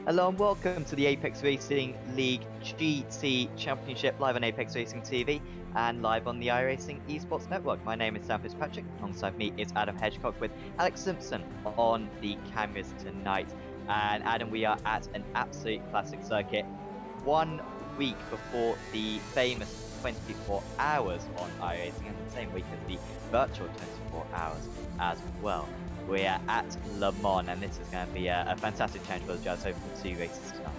Hello and welcome to the Apex Racing League GT Championship live on Apex Racing TV and live on the iRacing Esports Network. My name is Sam Fitzpatrick. Alongside me is Adam Hedgecock with Alex Simpson on the cameras tonight. And Adam, we are at an absolute classic circuit 1 week before the famous 24 hours on iRacing and the same week as the virtual 24 hours as well. We are at Le Mans, and this is going to be a fantastic challenge for the Jazz over the 2 races tonight.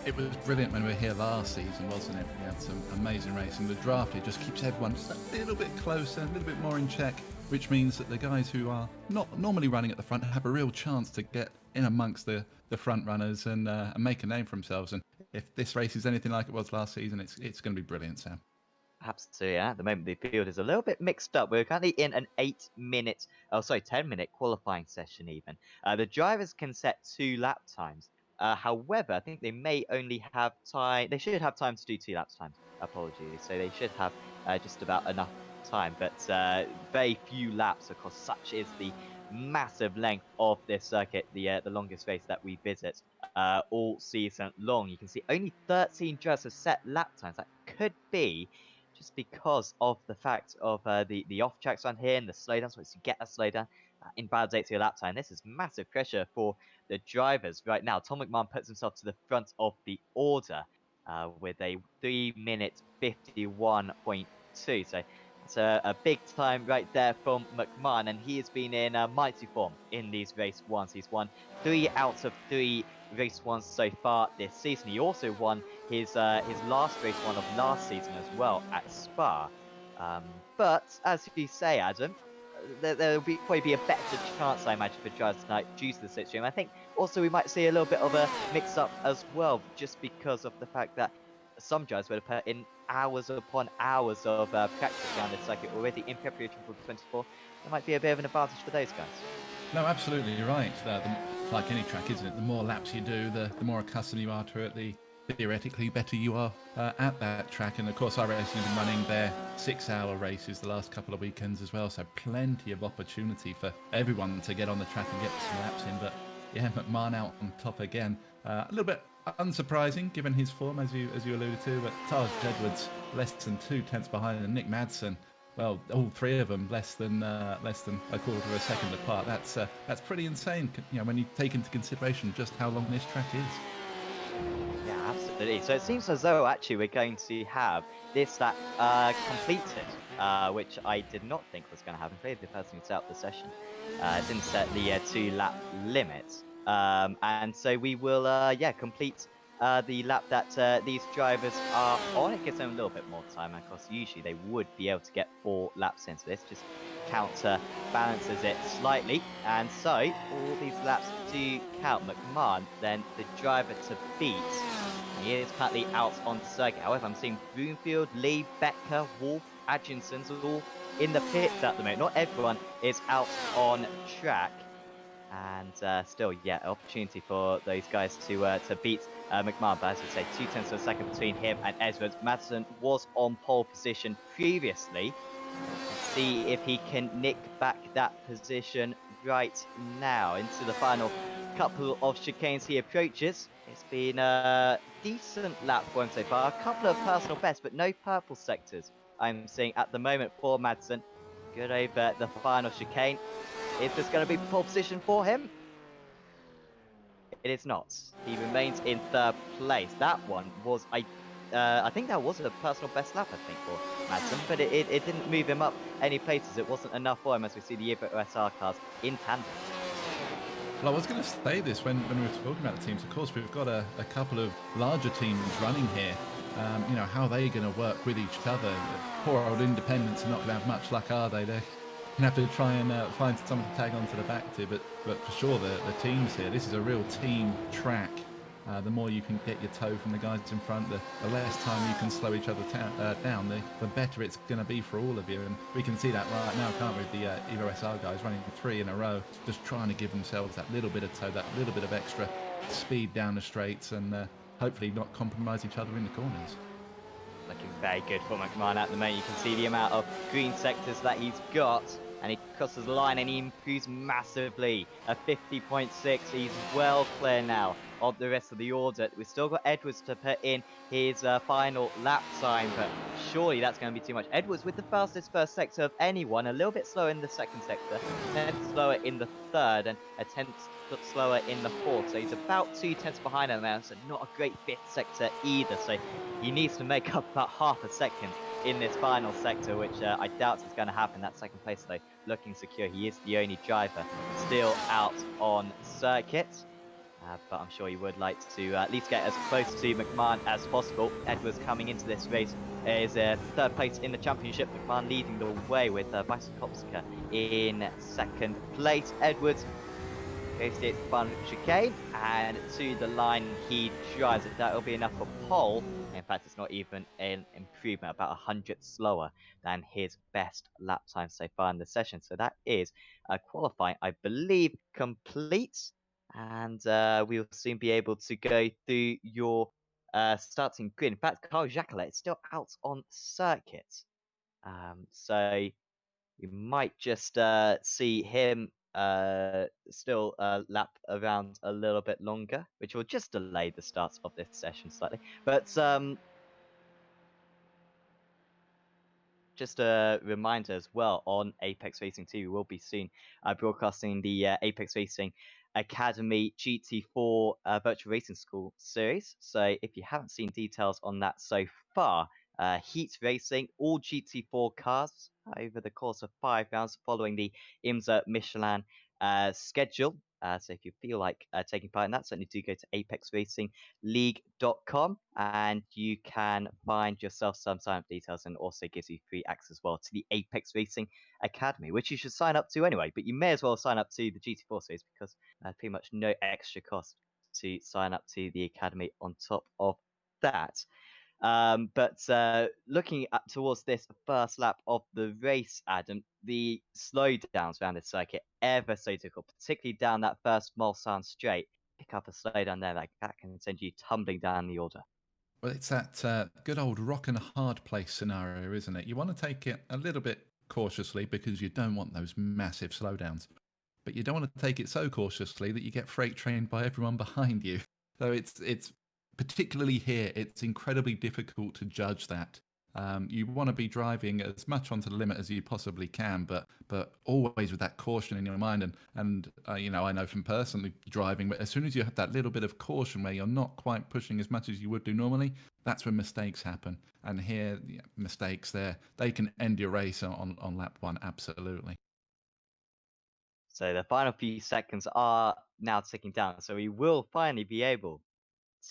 It was brilliant when we were here last season, wasn't it? We had some amazing racing. The draft, it just keeps everyone just a little bit closer, a little bit more in check, which means that the guys who are not normally running at the front have a real chance to get in amongst the front runners and make a name for themselves. And if this race is anything like it was last season, it's going to be brilliant, Sam. Absolutely, yeah. At the moment, the field is a little bit mixed up. We're currently in an 10-minute qualifying session even. The drivers can set 2 lap times. However, I think they may only have time. They should have time to do 2 lap times. Apologies. So they should have just about enough time, but very few laps because such is the massive length of this circuit, the longest race that we visit all season long. You can see only 13 drivers have set lap times. That could be just because of the fact of the off tracks on here and the slowdowns. Once you get a slowdown, invalidates your lap time. This is massive pressure for the drivers right now. Tom McMahon puts himself to the front of the order with a 3-minute 51.2. So that's a big time right there from McMahon, and he has been in mighty form in these race ones. He's won 3 out of 3 race ones so far this season. He also won his last race one of last season as well at Spa. But as you say, Adam, there'll probably be a better chance, I imagine, for drivers tonight due to the situation. I think also we might see a little bit of a mix-up as well, just because of the fact that some drivers would have put in hours upon hours of practice around this circuit already in preparation for the 24. There might be a bit of an advantage for those guys. No, absolutely, you're right. It's like any track, isn't it? The more laps you do, the more accustomed you are to it, the theoretically better you are at that track. And of course, iRacing has been running their 6-hour races the last couple of weekends as well, so plenty of opportunity for everyone to get on the track and get some laps in. But yeah, McMahon out on top again. A little bit unsurprising given his form, as you alluded to, but Taj Jedward's less than 2 tenths behind, and Nick Madsen, well, all 3 of them less than a quarter of a second apart. That's pretty insane, when you take into consideration just how long this track is. Yeah, absolutely. So it seems as though actually we're going to have this lap completed, which I did not think was going to happen. Clearly, the person who set up the session didn't set the 2-lap limit, and so we will complete the lap that these drivers are on. It gives them a little bit more time, and of course, usually they would be able to get 4 laps in. So this just counterbalances it slightly, and so all these laps do count. McMahon, then the driver to beat. He is currently out on circuit. However, I'm seeing Broomfield, Lee, Becker, Wolf, Adjinson's all in the pits at the moment. Not everyone is out on track. And still, yeah, opportunity for those guys to beat McMahon. But as we say, 2 tenths of a second between him and Edwards. Madsen was on pole position previously. Let's see if he can nick back that position right now. Into the final couple of chicanes he approaches. It's been a decent lap for him so far. A couple of personal bests, but no purple sectors I'm seeing at the moment for Madsen. Good over the final chicane. Is this going to be pole position for him? It is not. He remains in 3rd place. That one was, I think that was a personal best lap, I think, for Madsen, but it didn't move him up any places. It wasn't enough for him, as we see the Evo SR cars in tandem. Well, I was going to say this when we were talking about the teams. Of course, we've got a couple of larger teams running here. How are they going to work with each other? Poor old independents are not going to have much luck, are they? They're going to have to try and find someone to tag onto the back to. But for sure, the teams here, this is a real team track. The more you can get your toe from the guys in front, the less time you can slow each other down, the better it's going to be for all of you. And we can see that right now, can't we? The Evo SR guys running 3 in a row, just trying to give themselves that little bit of toe, that little bit of extra speed down the straights, and hopefully not compromise each other in the corners. Looking very good for McMahon at the moment. You can see the amount of green sectors that he's got. And he crosses the line and he improves massively. A 50.6. He's well clear now of the rest of the order. We've still got Edwards to put in his final lap time, but surely that's going to be too much. Edwards with the fastest first sector of anyone, a little bit slower in the second sector, 10th slower in the third, and a 10th slower in the fourth. So he's about 2 tenths behind him now, so not a great fifth sector either. So he needs to make up about half a second in this final sector, which I doubt is going to happen. That second place, though, looking secure. He is the only driver still out on circuit. But I'm sure he would like to at least get as close to McMahon as possible. Edwards coming into this race is third place in the championship. McMahon leading the way with Kopska in second place. Edwards negotiates the final chicane, and to the line he drives it. That will be enough for pole. In fact, it's not even an improvement, about 100 slower than his best lap time so far in the session. So that is qualifying, I believe, complete. And we'll soon be able to go through your starting grid. In fact, Carl Jacquelet is still out on circuit. So we might just see him still lap around a little bit longer, which will just delay the start of this session slightly. But just a reminder as well, on Apex Racing 2, we will be soon broadcasting the Apex Racing Academy GT4 Virtual Racing School series. So if you haven't seen details on that so far, heat racing, all GT4 cars over the course of 5 rounds following the IMSA Michelin schedule. So if you feel like taking part in that, certainly do go to apexracingleague.com and you can find yourself some sign-up details, and also gives you free access as well to the Apex Racing Academy, which you should sign up to anyway. But you may as well sign up to the GT4 series because pretty much no extra cost to sign up to the Academy on top of that. But looking towards this first lap of the race, Adam, the slowdowns around this circuit ever so difficult, particularly down that first Mulsanne straight. Pick up a slowdown there, like that can send you tumbling down the order. Well, it's that good old rock and a hard place scenario, isn't it? You want to take it a little bit cautiously because you don't want those massive slowdowns. But you don't want to take it so cautiously that you get freight trained by everyone behind you. So it's particularly here, it's incredibly difficult to judge that. You want to be driving as much onto the limit as you possibly can, but always with that caution in your mind. And you know, I know from personally driving, but as soon as you have that little bit of caution where you're not quite pushing as much as you would do normally, that's when mistakes happen. And here, yeah, mistakes there, they can end your race on lap one, absolutely. So the final few seconds are now ticking down. So we will finally be able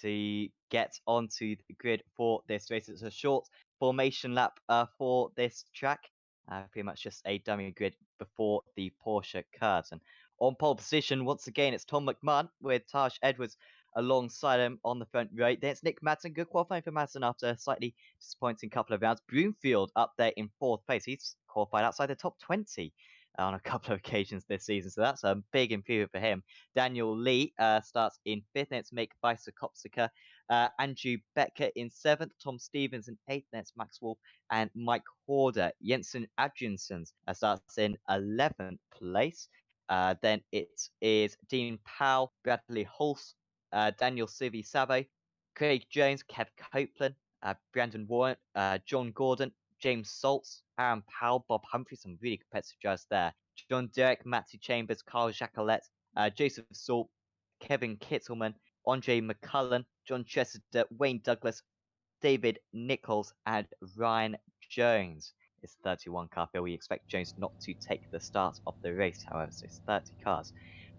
to get onto the grid for this race. It's a short formation lap for this track. Pretty much just a dummy grid before the Porsche curves. And on pole position, once again, it's Tom McMahon with Taj Edwards alongside him on the front row. Then it's Nick Madsen. Good qualifying for Madsen after a slightly disappointing couple of rounds. Broomfield up there in fourth place. He's qualified outside the top 20 on a couple of occasions this season. So that's a big improvement for him. Daniel Lee starts in fifth. Then it's Make Kopsika. Andrew Becker in seventh. Tom Stevens in eighth. Then it's Max Wolf and Mike Horder. Jensen Adriansen starts in 11th place. Then it is Dean Powell, Bradley Hulse, Daniel Civi Savo, Craig Jones, Kev Copeland, Brandon Warren, John Gordon, James Saltz, Aaron Powell, Bob Humphrey, some really competitive drivers there. John Derek, Matthew Chambers, Carl Jacquelet, Joseph Salt, Kevin Kittleman, Andre McCullen, John Chester, Wayne Douglas, David Nichols, and Ryan Jones. It's 31 car field. We expect Jones not to take the start of the race, however, so it's 30 cars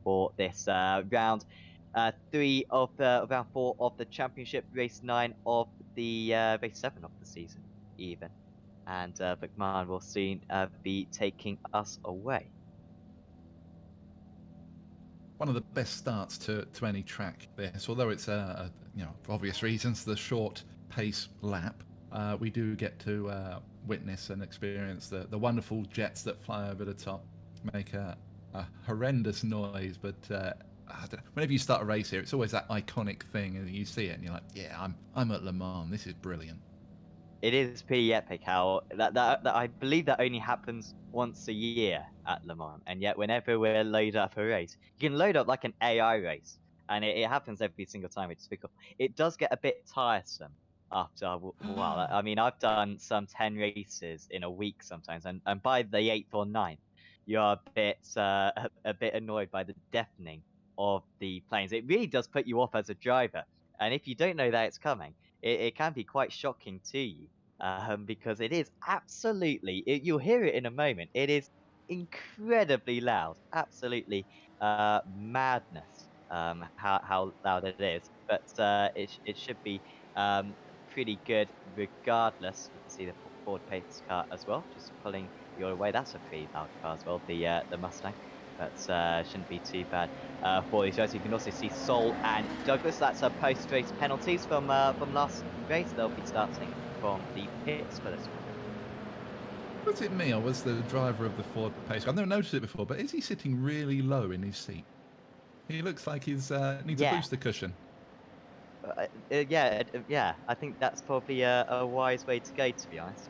for this round. Three of round four of the championship, race 9 of the race 7 of the season, even. And McMahon will soon be taking us away. One of the best starts to any track this, although it's you know, for obvious reasons, the short pace lap. We do get to witness and experience the wonderful jets that fly over the top, make a horrendous noise. But whenever you start a race here, it's always that iconic thing, and you see it, and you're like, "Yeah, I'm at Le Mans. This is brilliant." It is pretty epic how that I believe that only happens once a year at Le Mans, and yet whenever we're loaded up a race, you can load up like an AI race and it happens every single time. It's because it does get a bit tiresome after a while. I mean, I've done some 10 races in a week sometimes, and by the 8th or ninth, you're a bit annoyed by the deafening of the planes. It really does put you off as a driver, and if you don't know that it's coming, it can be quite shocking to you, because it is absolutely. You'll hear it in a moment. It is incredibly loud, absolutely madness. How loud it is, but it should be pretty good regardless. You can see the Ford pace car as well, just pulling your way. That's a pretty loud car as well, the Mustang, but shouldn't be too bad for these guys. You can also see Sol and Douglas. That's a post-race penalties from last race. They'll be starting from the pits for this one. Was it me or was the driver of the Ford pace car? I've never noticed it before, but is he sitting really low in his seat? He looks like he's needs a Yeah, booster cushion. yeah. I think that's probably a wise way to go, to be honest.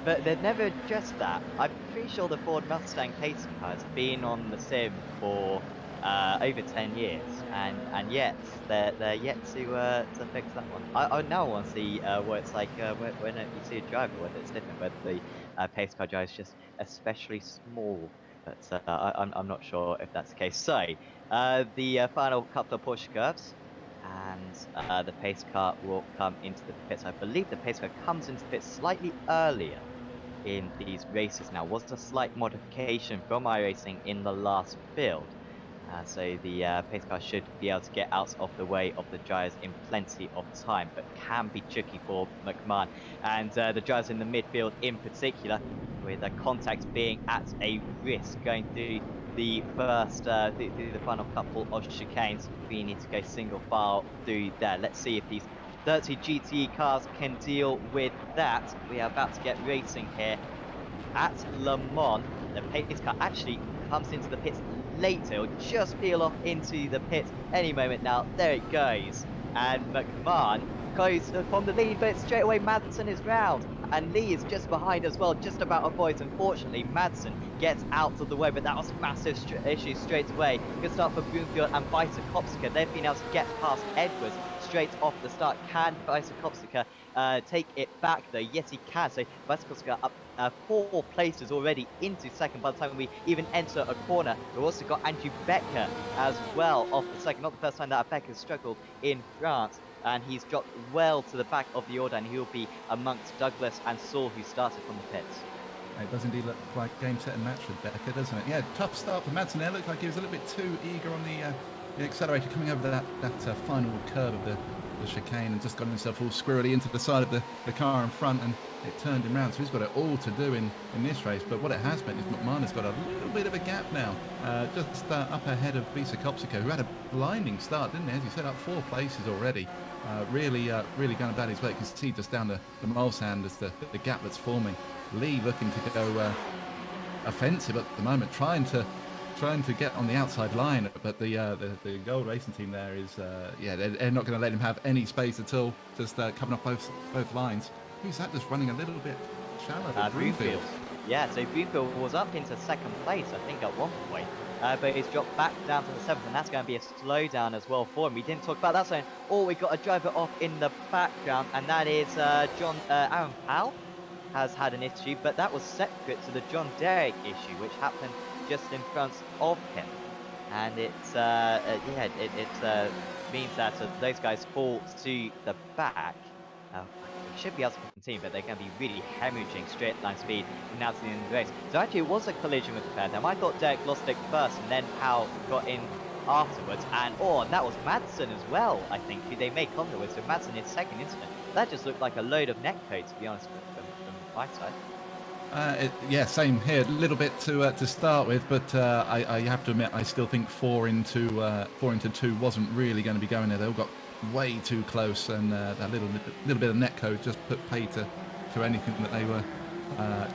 But they've never addressed that. I'm pretty sure the Ford Mustang pace car has been on the sim for over 10 years, and yet they're yet to fix that one. I now want to see what it's like when you see a driver, whether it's different, whether the pace car driver is just especially small. But I'm not sure if that's the case. So the final couple of push curves. And the pace car will come into the pits. I believe the pace car comes into the pits slightly earlier in these races now was a slight modification from iRacing in the last build. So the pace car should be able to get out of the way of the drivers in plenty of time, but can be tricky for McMahon. And the drivers in the midfield in particular, with the contact being at a risk going through the through the final couple of chicanes. We need to go single file through there. Let's see if these 30 GTE cars can deal with that. We are about to get racing here at Le Mans. The pace car actually comes into the pits later. It'll just peel off into the pits any moment now. There it goes. And McMahon goes from the lead, but straight away Madsen is round. And Lee is just behind as well, just about avoids. Unfortunately, Madsen gets out of the way, but that was massive issue straight away. Good start for Broomfield and Vita. They've been able to get past Edwards straight off the start. Can Vita take it back though? Yes, he can. So Vita up 4 places already into second by the time we even enter a corner. We've also got Andrew Becker as well off the second. Not the first time that Becker's struggled in France. And he's dropped well to the back of the order, and he'll be amongst Douglas and Saul, who started from the pits. It does indeed look like game, set and match with Becker, doesn't it? Yeah, tough start for Madsen there. Looked like he was a little bit too eager on the accelerator coming over that final curve of the chicane and just got himself all squirrely into the side of the car in front, and it turned him round. So he's got it all to do in this race. But what it has meant is McMahon has got a little bit of a gap now, just up ahead of Visa Kopsico, who had a blinding start, didn't he? As you said, up 4 places already. Really going about his way. You can see just down the Mulsand as the gap that's forming. Lee looking to go offensive at the moment, trying to get on the outside line, but the Gold Racing team there is they're not going to let him have any space at all. Just coming off both lines. Who's that? Just running a little bit shallow. Broomfield. Yeah, so Broomfield was up into second place, I think, at one point. But he's dropped back down to the 7th, and that's going to be a slowdown as well for him. We didn't talk about that zone. Oh, we got a driver off in the background, and that is Aaron Powell has had an issue, but that was separate to the John Derrick issue, which happened just in front of him. And it means that those guys fall to the back. They should be able to continue, but they're going to be really hemorrhaging straight line speed now to the end of the race. So actually it was a collision with the pair of them. I thought Derek lost it first and then Powell got in afterwards. And that was Madsen as well, I think, who they may come with. So Madsen his second incident. That just looked like a load of neck code, to be honest, from my side. Same here. A little bit to start with, but I have to admit I still think 4 into 2 wasn't really going to be going there. They all got way too close, and that little bit of netcode just put pay to anything that they were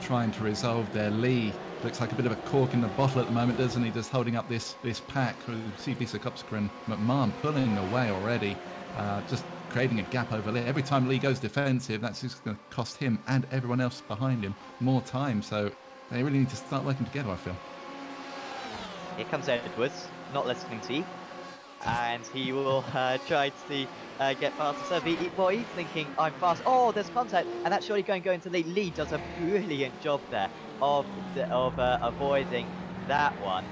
trying to resolve there. Lee looks like a bit of a cork in the bottle at the moment, doesn't he? Just holding up this pack. You see Visa Kopska and McMahon pulling away already, just creating a gap over Lee. Every time Lee goes defensive, that's just going to cost him and everyone else behind him more time. So they really need to start working together, I feel. Here comes Edwards. not listening to you, and he will try to get past the serve. Well, he's thinking, I'm fast. Oh, there's contact, and that's surely going to lead. Lee does a brilliant job there of avoiding that one.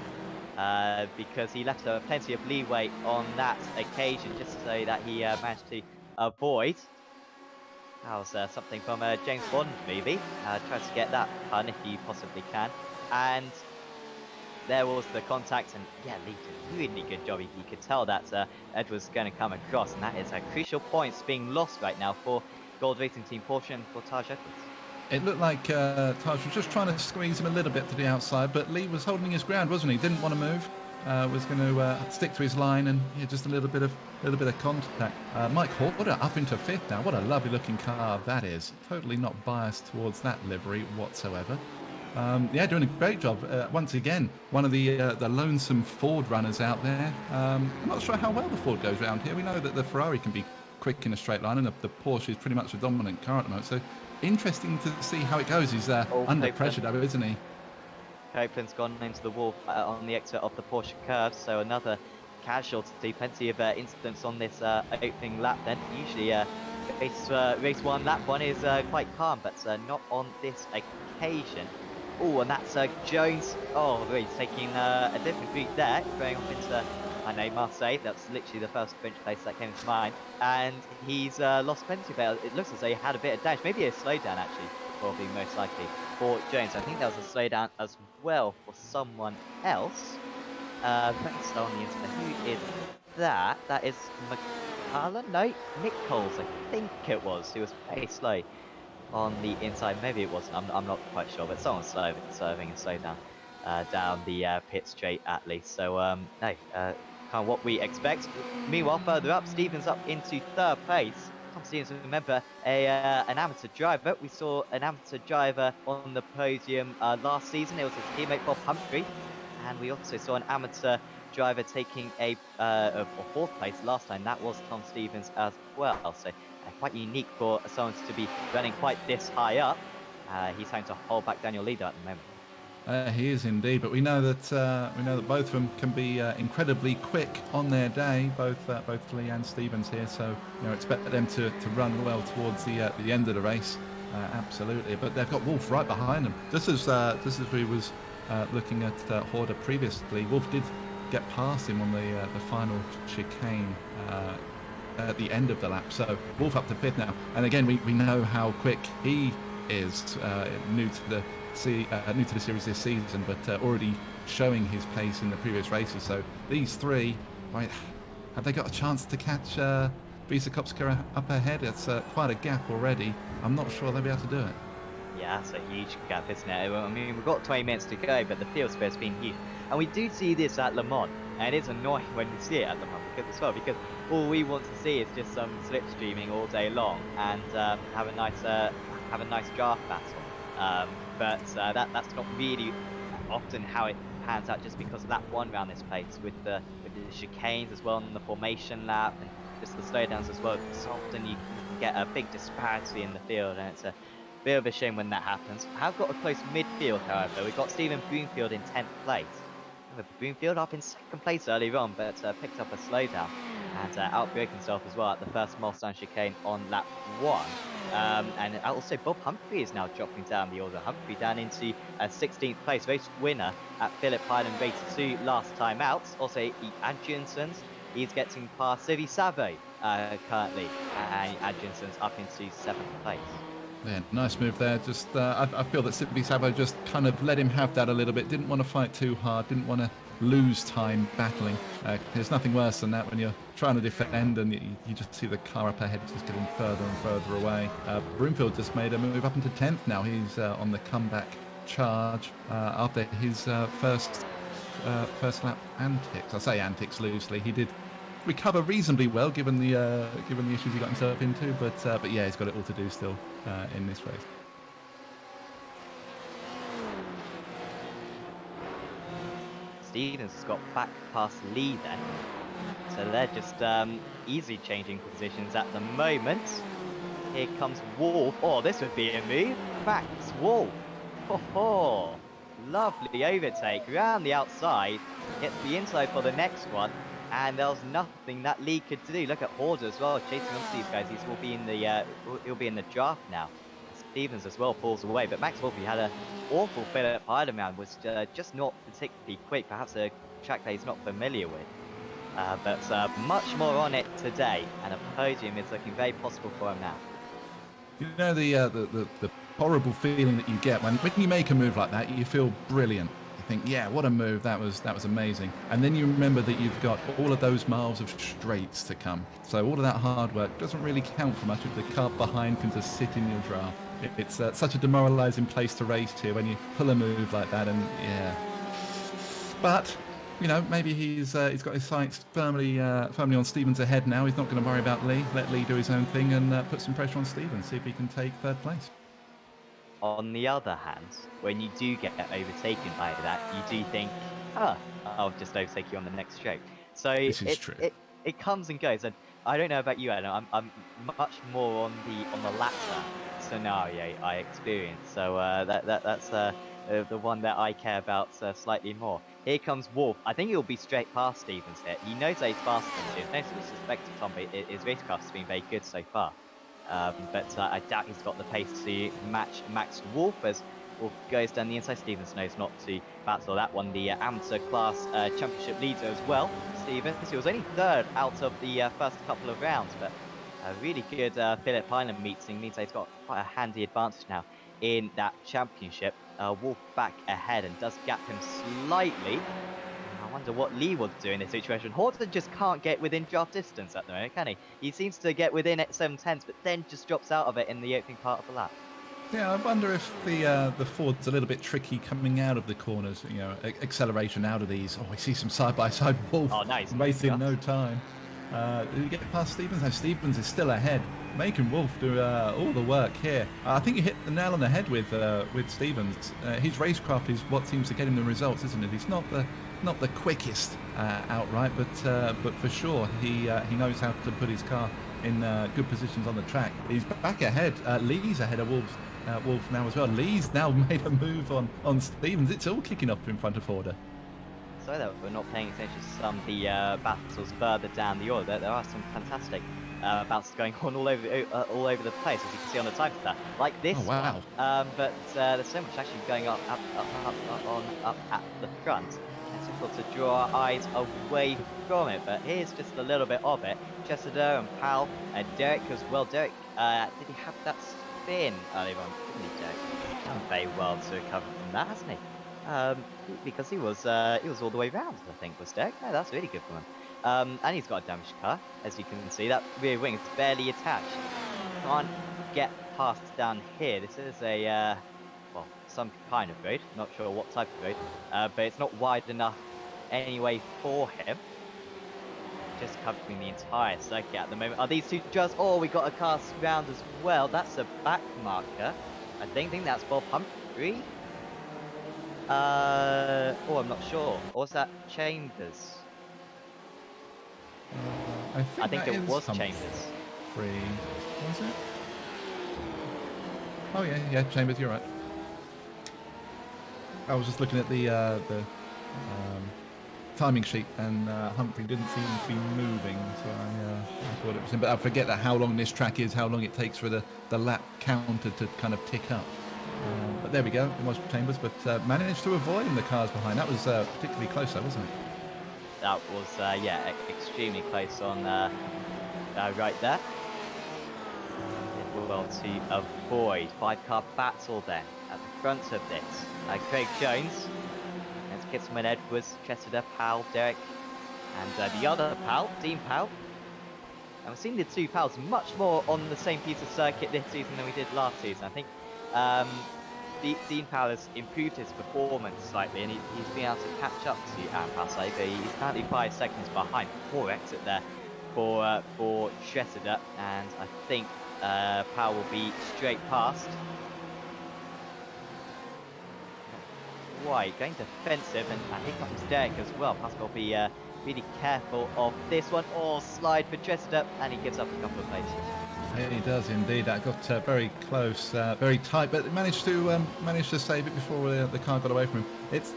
Because he left plenty of leeway on that occasion, just so that he managed to avoid. That was something from a James Bond movie. Tries to get that pun if you possibly can. And there was the contact, and yeah, Lee did a really good job. You could tell that Ed was going to come across, and that is a crucial points being lost right now for Gold Racing Team Porsche and for Taj Edwards. It looked like Taj was just trying to squeeze him a little bit to the outside, but Lee was holding his ground, wasn't he? Didn't want to move. Was going to stick to his line, and yeah, just a little bit of contact. Mike Horder up into fifth now. What a lovely looking car that is. Totally not biased towards that livery whatsoever. Yeah, doing a great job. Once again, one of the lonesome Ford runners out there. I'm not sure how well the Ford goes around here. We know that the Ferrari can be quick in a straight line, and the Porsche is pretty much the dominant car at the moment. So interesting to see how it goes. He's under pressure, though, isn't he? Copeland's gone into the wall on the exit of the Porsche curve, so another casualty. Plenty of incidents on this opening lap. Then usually race one lap one is quite calm, but not on this occasion. Oh, and that's Jones. Oh, he's taking a different route there, going off into, I know, Marseille. That's literally the first French place that came to mind. And he's lost plenty of it. It looks as though he had a bit of damage, maybe a slowdown actually, probably most likely for Jones. I think there was a slowdown as well for someone else. Very slow on the internet. Who is that? That is McCullen? No, Nichols, I think it was. He was very slow on the inside. Maybe it wasn't. I'm not quite sure, but someone's serving a slowdown down the pit straight at least. So no, kind of what we expect. Meanwhile, further up, Stevens up into third place. Tom Stevens, remember, an amateur driver. We saw an amateur driver on the podium last season. It was his teammate Bob Humphrey, and we also saw an amateur driver taking a fourth place last time. That was Tom Stevens as well. So quite unique for someone to be running quite this high up. He's having to hold back Daniel Leader at the moment. He is indeed, but we know that both of them can be incredibly quick on their day, both Lee and Stevens here. So expect them to run well towards the end of the race, absolutely. But they've got Wolf right behind them. Just as we was looking at Horder previously, Wolf did get past him on the final chicane at the end of the lap. So Wolf up to fifth now, and again we know how quick he is, new to the series this season, but already showing his pace in the previous races. So these three, right, have they got a chance to catch Visa Kopska up ahead? It's quite a gap already. I'm not sure they'll be able to do it. Yeah, that's a huge gap, isn't it? I mean, we've got 20 minutes to go, but the field spare's been huge. And we do see this at Le Mans, and it's annoying when we see it at Le Mans because all we want to see is just some slipstreaming all day long and have a nice draft battle. But that's not really often how it pans out, just because lap one round this place with the chicanes as well and the formation lap and just the slowdowns as well. So often you get a big disparity in the field, and it's a bit of a shame when that happens. I've got a close midfield, however. We've got Stephen Broomfield in 10th place. Broomfield up in second place earlier on, but picked up a slowdown and outbroke himself as well at the first milestone chicane on lap one. And also Bob Humphrey is now dropping down the order. Humphrey down into 16th place, race winner at Phillip Island race 2 last time out. Also Adjunssons, he's getting past Civi Savo currently, and Adjunssons up into 7th place. Yeah, nice move there. Just I feel that Sippy Savo just kind of let him have that a little bit. Didn't want to fight too hard. Didn't want to lose time battling. There's nothing worse than that when you're trying to defend and you just see the car up ahead just getting further and further away. Broomfield just made a move up into 10th now. He's on the comeback charge after his first lap antics. I say antics loosely. He did recover reasonably well given the issues he got himself into, but yeah, he's got it all to do still in this race. Stevens has got back past Lee then, so they're just easy changing positions at the moment. Here comes Wolf. Oh, this would be a move. Max Wolf. Ho ho! lovely overtake around the outside, gets the inside for the next one, and there was nothing that Lee could do. Look at Horder as well, chasing onto these guys. He'll be in the draft now. Stevens as well pulls away, but Max Wolfe had a awful Philip Heidemann, was just not particularly quick, perhaps a track that he's not familiar with. But much more on it today, and a podium is looking very possible for him now. You know the horrible feeling that you get when you make a move like that, you feel brilliant. You think, yeah, what a move, that was amazing. And then you remember that you've got all of those miles of straights to come. So all of that hard work doesn't really count for much if the car behind can just sit in your draft. It's such a demoralising place to race to when you pull a move like that, and yeah. But you know, maybe he's got his sights firmly on Stevens ahead now. He's not going to worry about Lee. Let Lee do his own thing and put some pressure on Stevens. See if he can take third place. On the other hand, when you do get overtaken by that, you do think, I'll just overtake you on the next stroke. So This is true. it comes and goes, and I don't know about you, Anna. I'm much more on the latter scenario I experience. So that's the one that I care about slightly more. Here comes Wolf. I think he'll be straight past Stevens here. He knows that he's faster than Stevens. No disrespect to Tom, but his racecraft has been very good so far. But I doubt he's got the pace to match Max Wolf as Wolf goes down the inside. Stevens knows not to battle that one. The amateur class championship leader as well. Stevens, he was only third out of the first couple of rounds, but a really good Philip Highland meeting means that he's got quite a handy advantage now in that championship. Wolf back ahead and does gap him slightly. I wonder what Lee would do in this situation. Horton just can't get within draft distance at the moment, can he? He seems to get within at 7/10s, but then just drops out of it in the opening part of the lap. Yeah, I wonder if the Ford's a little bit tricky coming out of the corners. You know, acceleration out of these. Oh, I see some side-by-side Wolf wasting no time. Did he get past Stevens? No, Stevens is still ahead, making Wolf do all the work here. I think you hit the nail on the head with Stevens. His racecraft is what seems to get him the results, isn't it? He's not the quickest outright, but for sure he knows how to put his car in good positions on the track. He's back ahead. Lee's ahead of Wolf now as well. Lee's now made a move on Stevens. It's all kicking off in front of Horder. So that we're not paying attention to some of the battles further down the order. There are some fantastic battles going on all over the place, as you can see on the time stat, like this one. But there's so much actually going on up at the front. It's difficult to draw our eyes away from it, but here's just a little bit of it. Chester and Powell, Derek as well. Derek, did he have that spin earlier on? Didn't he, Derek? He's done very well to recover from that, hasn't he? Because he was all the way round, I think, was Derek. No, that's really good for him. And he's got a damaged car, as you can see. That rear wing is barely attached. Can't get past down here. This is a well, some kind of road. Not sure what type of road, but it's not wide enough anyway for him. Just covering the entire circuit at the moment. Are these two just? Oh, we got a car round as well. That's a back marker. I think that's Bob Humphrey. Oh, I'm not sure. Or was that Chambers? I think it was Chambers. Was it? Oh yeah, Chambers. You're right. I was just looking at the timing sheet, and Humphrey didn't seem to be moving, so I thought it was him. But I forget that how long this track is, how long it takes for the lap counter to kind of tick up. But there we go, it was Chambers, but managed to avoid him, the cars behind. That was particularly close, though, wasn't it? That was, yeah, extremely close on right there. Did well to avoid 5-car battle then at the front of this. Craig Jones, let's get some Edwards, Chester, Powell, Derek, and the other Powell, Dean Powell. And we've seen the two Powells much more on the same piece of circuit this season than we did last season. I think Dean Powell has improved his performance slightly, and he's been able to catch up to Aaron Powell slightly. He's currently 5 seconds behind. Poor exit there for Chester, and I think Powell will be straight past. Right, going defensive, and here comes Derek as well. Pascal will be really careful of this one. Oh, slide for Chester, and he gives up a couple of places. He does indeed. That got very close, very tight, but managed to save it before the car got away from him. It's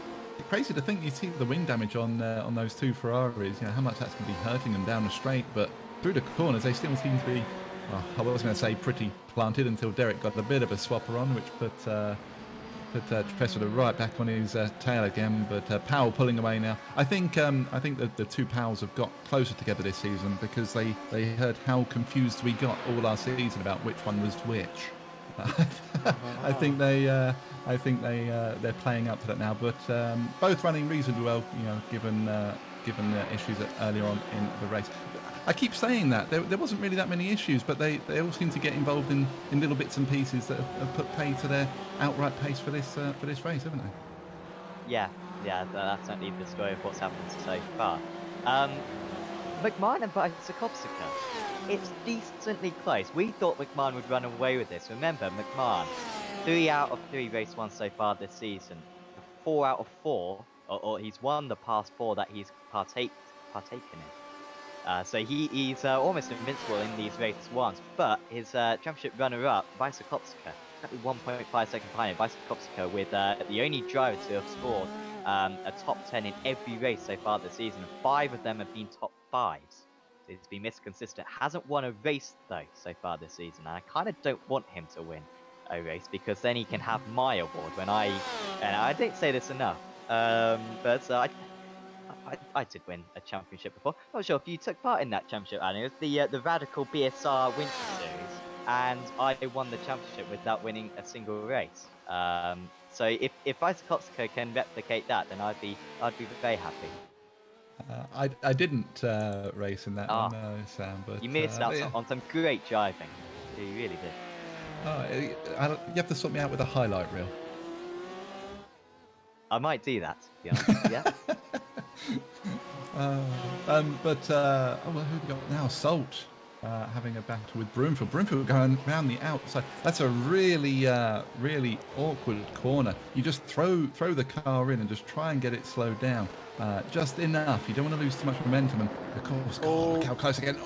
crazy to think you see the wing damage on those two Ferraris. You know how much that's going to be hurting them down the straight, but through the corners they still seem to be. Well, I was going to say pretty planted until Derek got a bit of a swapper on, which put Tressida right back on his tail again, but Powell pulling away now. I think that the two Powells have got closer together this season because they heard how confused we got all last season about which one was which. I think they're playing up to that now, but both running reasonably well, you know, given the issues earlier on in the race. I keep saying that there wasn't really that many issues, but they all seem to get involved in little bits and pieces that have put pay to their outright pace for this race, haven't they? Yeah, that's certainly the story of what's happened so far. McMahon and Bicycopsica, it's decently close. We thought McMahon would run away with this. Remember, McMahon, 3 out of 3 race ones so far this season. 4 out of 4, or he's won the past 4 that he's partaken in. So he's almost invincible in these race ones, but his championship runner-up, Bicycopsica, exactly 1.5 seconds behind him. Bicycopsica with the only driver to have scored a top 10 in every race so far this season. 5 of them have been top 5s. So he's been consistent. Hasn't won a race though so far this season, and I kind of don't want him to win a race because then he can have my award when and I don't say this enough, but I did win a championship before. Not sure if you took part in that championship, Alan. It was the Radical BSR Winter Series, and I won the championship without winning a single race. So if Bicycopsica can replicate that, then I'd be very happy. I didn't race in that one, no, Sam. But you missed out yeah. on some great driving. You really did. You have to sort me out with a highlight reel. I might do that, to be honest. Yeah. Who have we got now? Salt having a battle with Broomfield. Broomfield going around the outside. That's a really awkward corner. You just throw the car in and just try and get it slowed down. Just enough. You don't want to lose too much momentum. And of course, look how close again.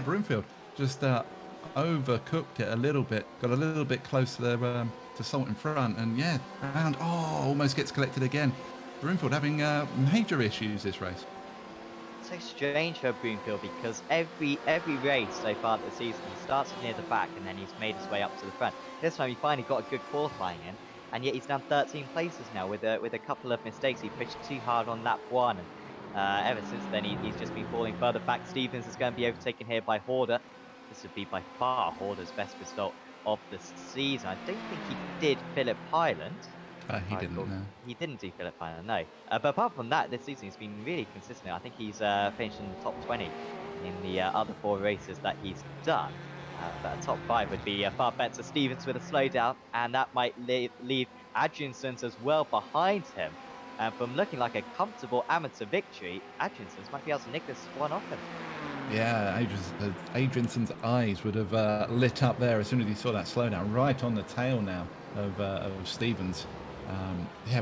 Broomfield just overcooked it a little bit. Got a little bit close to Salt in front, and almost gets collected again. Broomfield having major issues this race. So strange for Broomfield because every race so far this season he starts near the back and then he's made his way up to the front. This time he finally got a good qualifying in, and yet he's down 13 places now with a couple of mistakes. He pushed too hard on lap 1, and ever since then he's just been falling further back. Stevens is going to be overtaken here by Horder. This would be by far Horder's best result of the season. I don't think he did Phillip Highland. He didn't, no. He didn't do Phillip Highland, no. But apart from that, this season he's been really consistent. I think he's finished in the top 20 in the other 4 races that he's done. But a top 5 would be far better. Stevens with a slowdown, and that might leave Adriansons as well behind him. And from looking like a comfortable amateur victory, Adriansons might be able to nick this one off him. Yeah, Adrianson's eyes would have lit up there as soon as he saw that slowdown, right on the tail now of Stevens.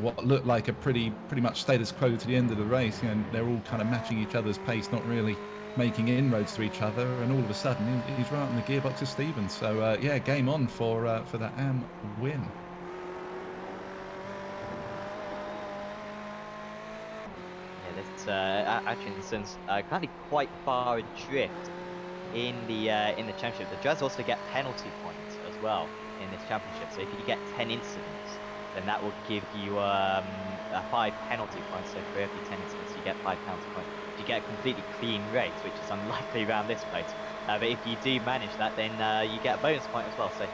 What looked like a pretty much status quo to the end of the race. You know, they're all kind of matching each other's pace, not really making inroads to each other, and all of a sudden he's right on the gearbox of Stevens. So game on for the AM win. Atkinson's kind of quite far adrift in the championship. The Jazz also get penalty points as well in this championship. So if you get 10 incidents, then that will give you 5 penalty points. So for every 10 incidents, you get 5 penalty points. If you get a completely clean race, which is unlikely around this place, but if you do manage that, then you get a bonus point as well. So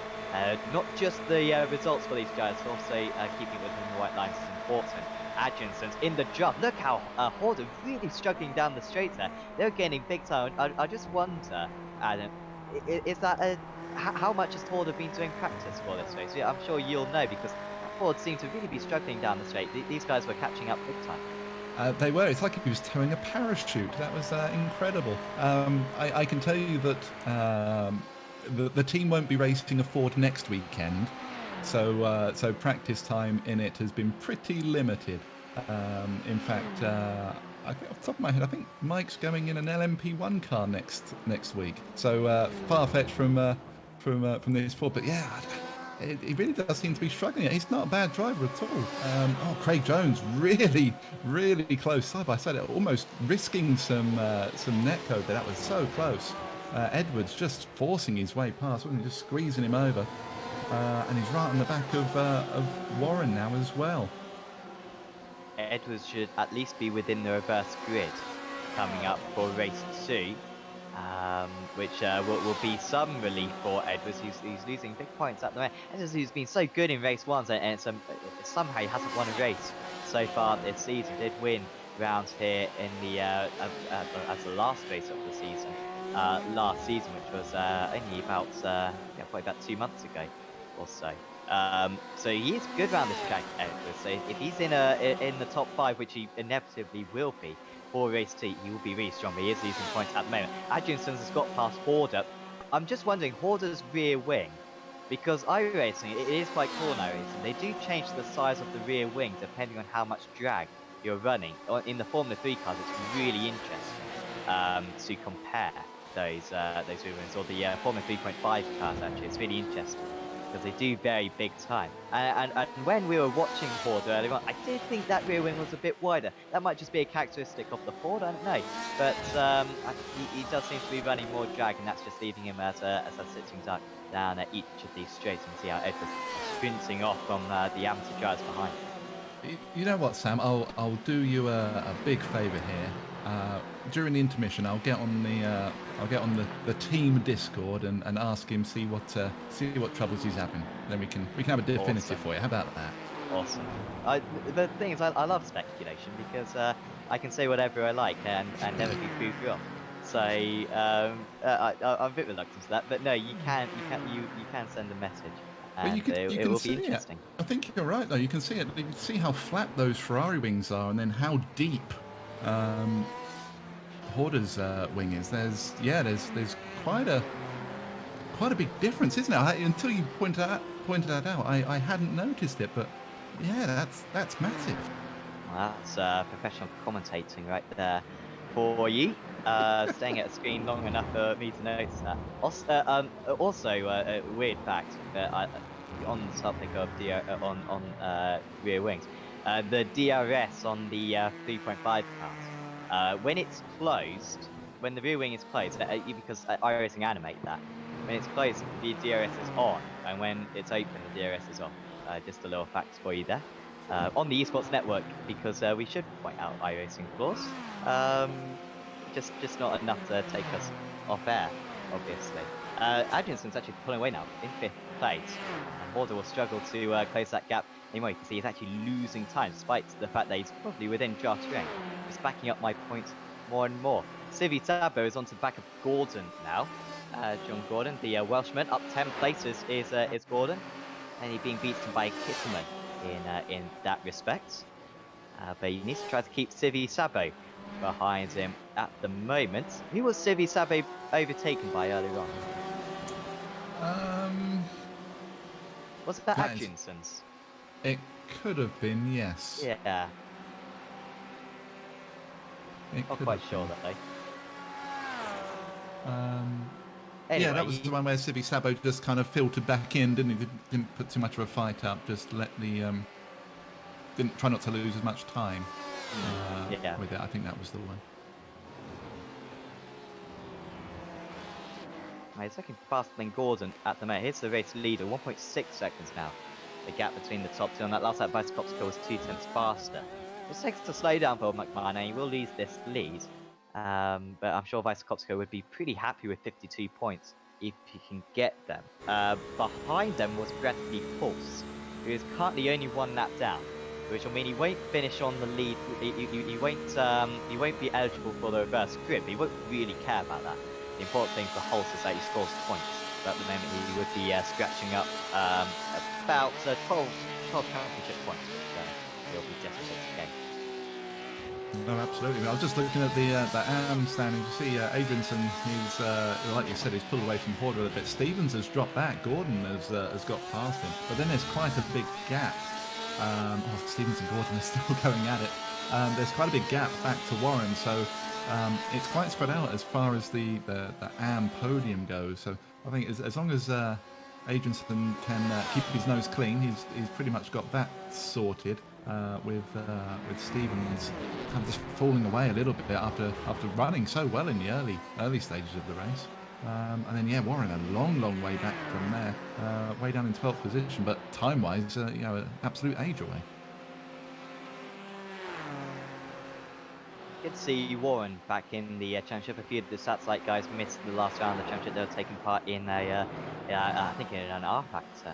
not just the results for these guys, also keeping within the white lines is important. Adjinsons in the jump. Look how Horder really struggling down the straight there. They're gaining big time. I just wonder, Adam, is that how much has Horder been doing practice for this race? Yeah, I'm sure you'll know because Ford seemed to really be struggling down the straight. These guys were catching up big time. They were. It's like he was towing a parachute. That was incredible. I can tell you that the team won't be racing a Ford next weekend. So practice time in it has been pretty limited. In fact, I think off the top of my head, I think Mike's going in an LMP1 car next week. So far-fetched from this Ford, but yeah, he really does seem to be struggling. He's not a bad driver at all. Craig Jones, really, really close side by side, almost risking some netcode there. That was so close. Edwards just forcing his way past, wasn't he? Just squeezing him over, and he's right on the back of Warren now as well. Edwards should at least be within the reverse grid coming up for race 2, which will be some relief for Edwards, who's losing big points at the moment. Edwards, who's been so good in race 1s, and somehow he hasn't won a race so far this season. Did win rounds here in the as the last race of the season last season, which was only about probably about 2 months ago or so. So he is good around this track, Edwards. So if he's in the top 5, which he inevitably will be for race 2, he will be really strong. But he is losing points at the moment. Adrianson's has got past Horder. I'm just wondering, Horder's rear wing, because iRacing, it is quite cool in iRacing. They do change the size of the rear wing depending on how much drag you're running. In the Formula 3 cars, it's really interesting to compare those rear wings, or the Formula 3.5 cars. Actually, it's really interesting, because they do vary big time. And when we were watching Ford earlier on, I did think that rear wing was a bit wider. That might just be a characteristic of the Ford, I don't know. But he does seem to be running more drag, and that's just leaving him as a sitting duck down each of these straights. And see how Edwards sprinting off from the amateur drivers behind. You know what, Sam? I'll do you a big favour here. During the intermission, I'll get on the team Discord and ask him see what troubles he's having. Then we can have a definitive for you. How about that? Awesome. The thing is, I love speculation, because I can say whatever I like and never be proved wrong. So I'm a bit reluctant to that, but no, you can send a message. But you it can will see be interesting. it. I think you're right, though. You can see it. You can see how flat those Ferrari wings are, and then how deep Horder's wing is. There's quite a big difference, isn't it? Until you pointed that out, I hadn't noticed it. But yeah, that's massive. Well, that's professional commentating right there for you. Staying at a screen long enough for me to notice that. Also, a weird fact on the topic of rear wings, the DRS on the 3.5 cars, when it's closed, when the rear wing is closed, because iRacing animate that, when it's closed, the DRS is on, and when it's open, the DRS is off. Just a little fact for you there. On the esports network, because we should point out iRacing flaws. Just not enough to take us off air, obviously. Adrianson's actually pulling away now in 5th place, and Horder will struggle to close that gap anymore. You can see he's actually losing time, despite the fact that he's probably within draft range. Just backing up my points more and more. Civi Sabo is onto the back of Gordon now. John Gordon, the Welshman, up 10 places is Gordon, and he's being beaten by Kittelman in that respect. But he needs to try to keep Civi Sabo behind him at the moment. Who was Civi Sabo overtaken by earlier on? Was that Atkinson's? It could have been, yes. Yeah. Not quite sure that though. Anyway, yeah, that was the one where Civi Sabo just kind of filtered back in, didn't he? Didn't put too much of a fight up, just let the didn't try not to lose as much time with it. I think that was the one. He's looking faster than Gordon at the moment. Here's the race leader, 1.6 seconds now. The gap between the top two. On that last lap, Vice Copsico was 2 tenths faster. This takes to slow down for McMahon, and he will lose this lead. But I'm sure Vice Copsico would be pretty happy with 52 points if he can get them. Behind them was Bradley Pulse, who is currently only 1 lap down, which will mean he won't finish on the lead. He won't be eligible for the reverse grid, but he won't really care about that. The important thing for Holt is that he scores points. But at the moment, he would be scratching up about 12 championship points, which he'll be desperate to gain. No, absolutely. I was just looking at the AM standing. You see, Adrianson, he's like you said, he's pulled away from Horder a bit. Stevens has dropped back. Gordon has got past him, but then there's quite a big gap Stevens and Gordon are still going at it. There's quite a big gap back to Warren, so it's quite spread out as far as the AM podium goes. So I think as long as Agenson can keep his nose clean, he's pretty much got that sorted. With Stevens kind of just falling away a little bit after running so well in the early stages of the race. And then yeah, Warren a long way back from there, way down in 12th position, but time-wise, an absolute age away. Good to see Warren back in the championship. A few of the Satsite guys missed the last round of the championship. They were taking part in I think in an R Factor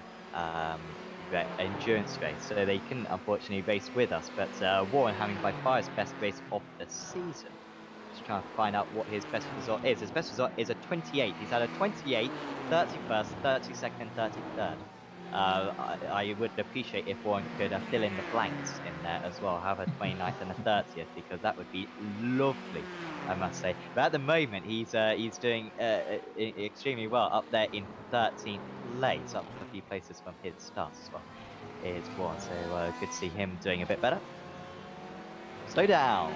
endurance race, so they couldn't unfortunately race with us. But Warren having by far his best race of the season. Just trying to find out what his best result is. His best result is a 28. He's had a 28, 31st, 32nd, 33rd. I would appreciate if one could fill in the blanks in there as well, have a 29th and a 30th, because that would be lovely, I must say. But at the moment, he's doing extremely well, up there in 13th place, up a few places from his start as well. Is one, so good to see him doing a bit better. Slow down.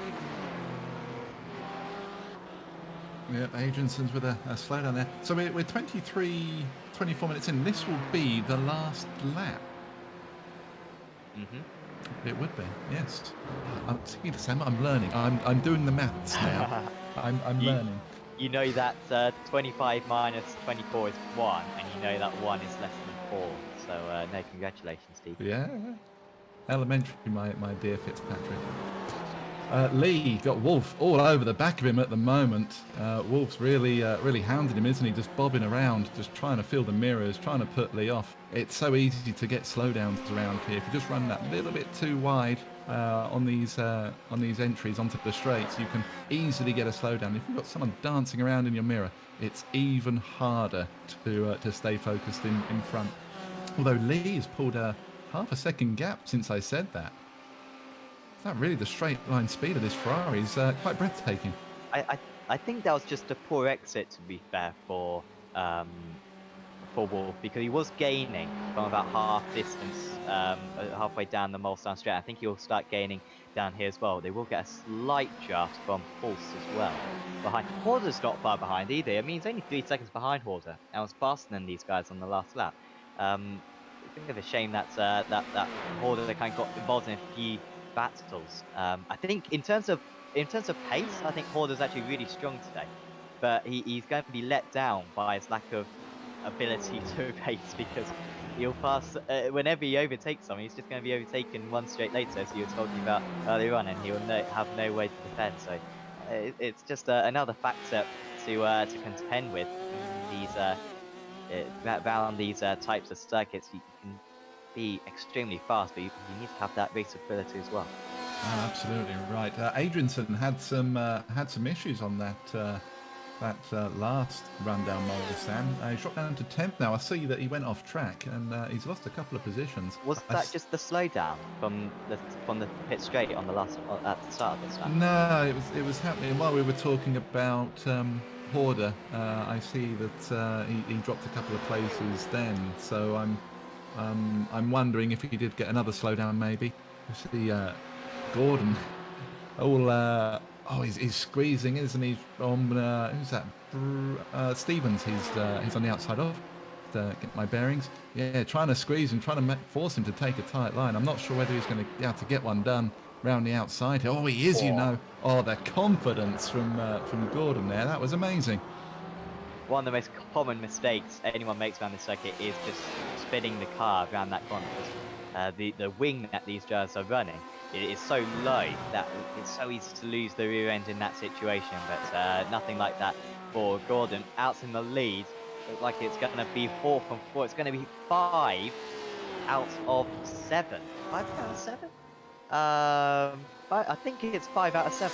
Yeah, Agenson's with a slowdown there. So we're 24 minutes in. This will be the last lap. It would be, yes. See, Sam, I'm learning. I'm doing the maths now. I'm learning. You know that 25 minus 24 is 1, and you know that 1 is less than 4. So no, congratulations, Steve. Yeah. Elementary, my dear Fitzpatrick. Lee got Wolf all over the back of him at the moment. Wolf's really hounding him, isn't he? Just bobbing around, just trying to fill the mirrors, trying to put Lee off. It's so easy to get slowdowns around here. If you just run that little bit too wide on these entries onto the straights, you can easily get a slowdown. If you've got someone dancing around in your mirror, it's even harder to stay focused in front. Although Lee has pulled a half a second gap since I said that. It's not really the straight line speed of this Ferrari is quite breathtaking. I think that was just a poor exit, to be fair, for Wolf, because he was gaining from about half distance, halfway down the Mulsanne straight. I think he'll start gaining down here as well. They will get a slight draft from Pulse as well. Behind Horder's not far behind either. I mean, he's only 3 seconds behind Horder, and was faster than these guys on the last lap. A bit of a shame that Horder kind of got involved in a few battles. I think in terms of pace, I think Horder's actually really strong today, but he's going to be let down by his lack of ability to race, because he'll pass whenever he overtakes someone. He's just going to be overtaken one straight later, as you were talking about earlier on, and he will have no way to defend. So it's just another factor to contend with these around these types of circuits. You can be extremely fast, but you need to have that raceability as well. Oh, absolutely right. Adrianson had some issues on that last run down Mulsanne. He's dropped down to 10th now. I see that he went off track and he's lost a couple of positions. Was that just the slowdown from the pit straight on the last at the start of this lap? No, it was happening while we were talking about Horder. I see that he dropped a couple of places then, so I'm wondering if he did get another slowdown maybe. You see Gordon all he's squeezing, isn't he? From who's that? Stevens. He's on the outside of. To get my bearings. Yeah, trying to squeeze him, trying to force him to take a tight line. I'm not sure whether he's going to be able to get one done round the outside. Oh, he is, you know. Oh, the confidence from Gordon there. That was amazing. One of the most common mistakes anyone makes around this circuit is just spinning the car around that corner. The wing that these drivers are running, it is so low that it's so easy to lose the rear end in that situation. But nothing like that for Gordon. Out in the lead. Looks like it's going to be 4 from 4. It's going to be 5 out of 7. 5 out of 7? I think it's 5 out of 7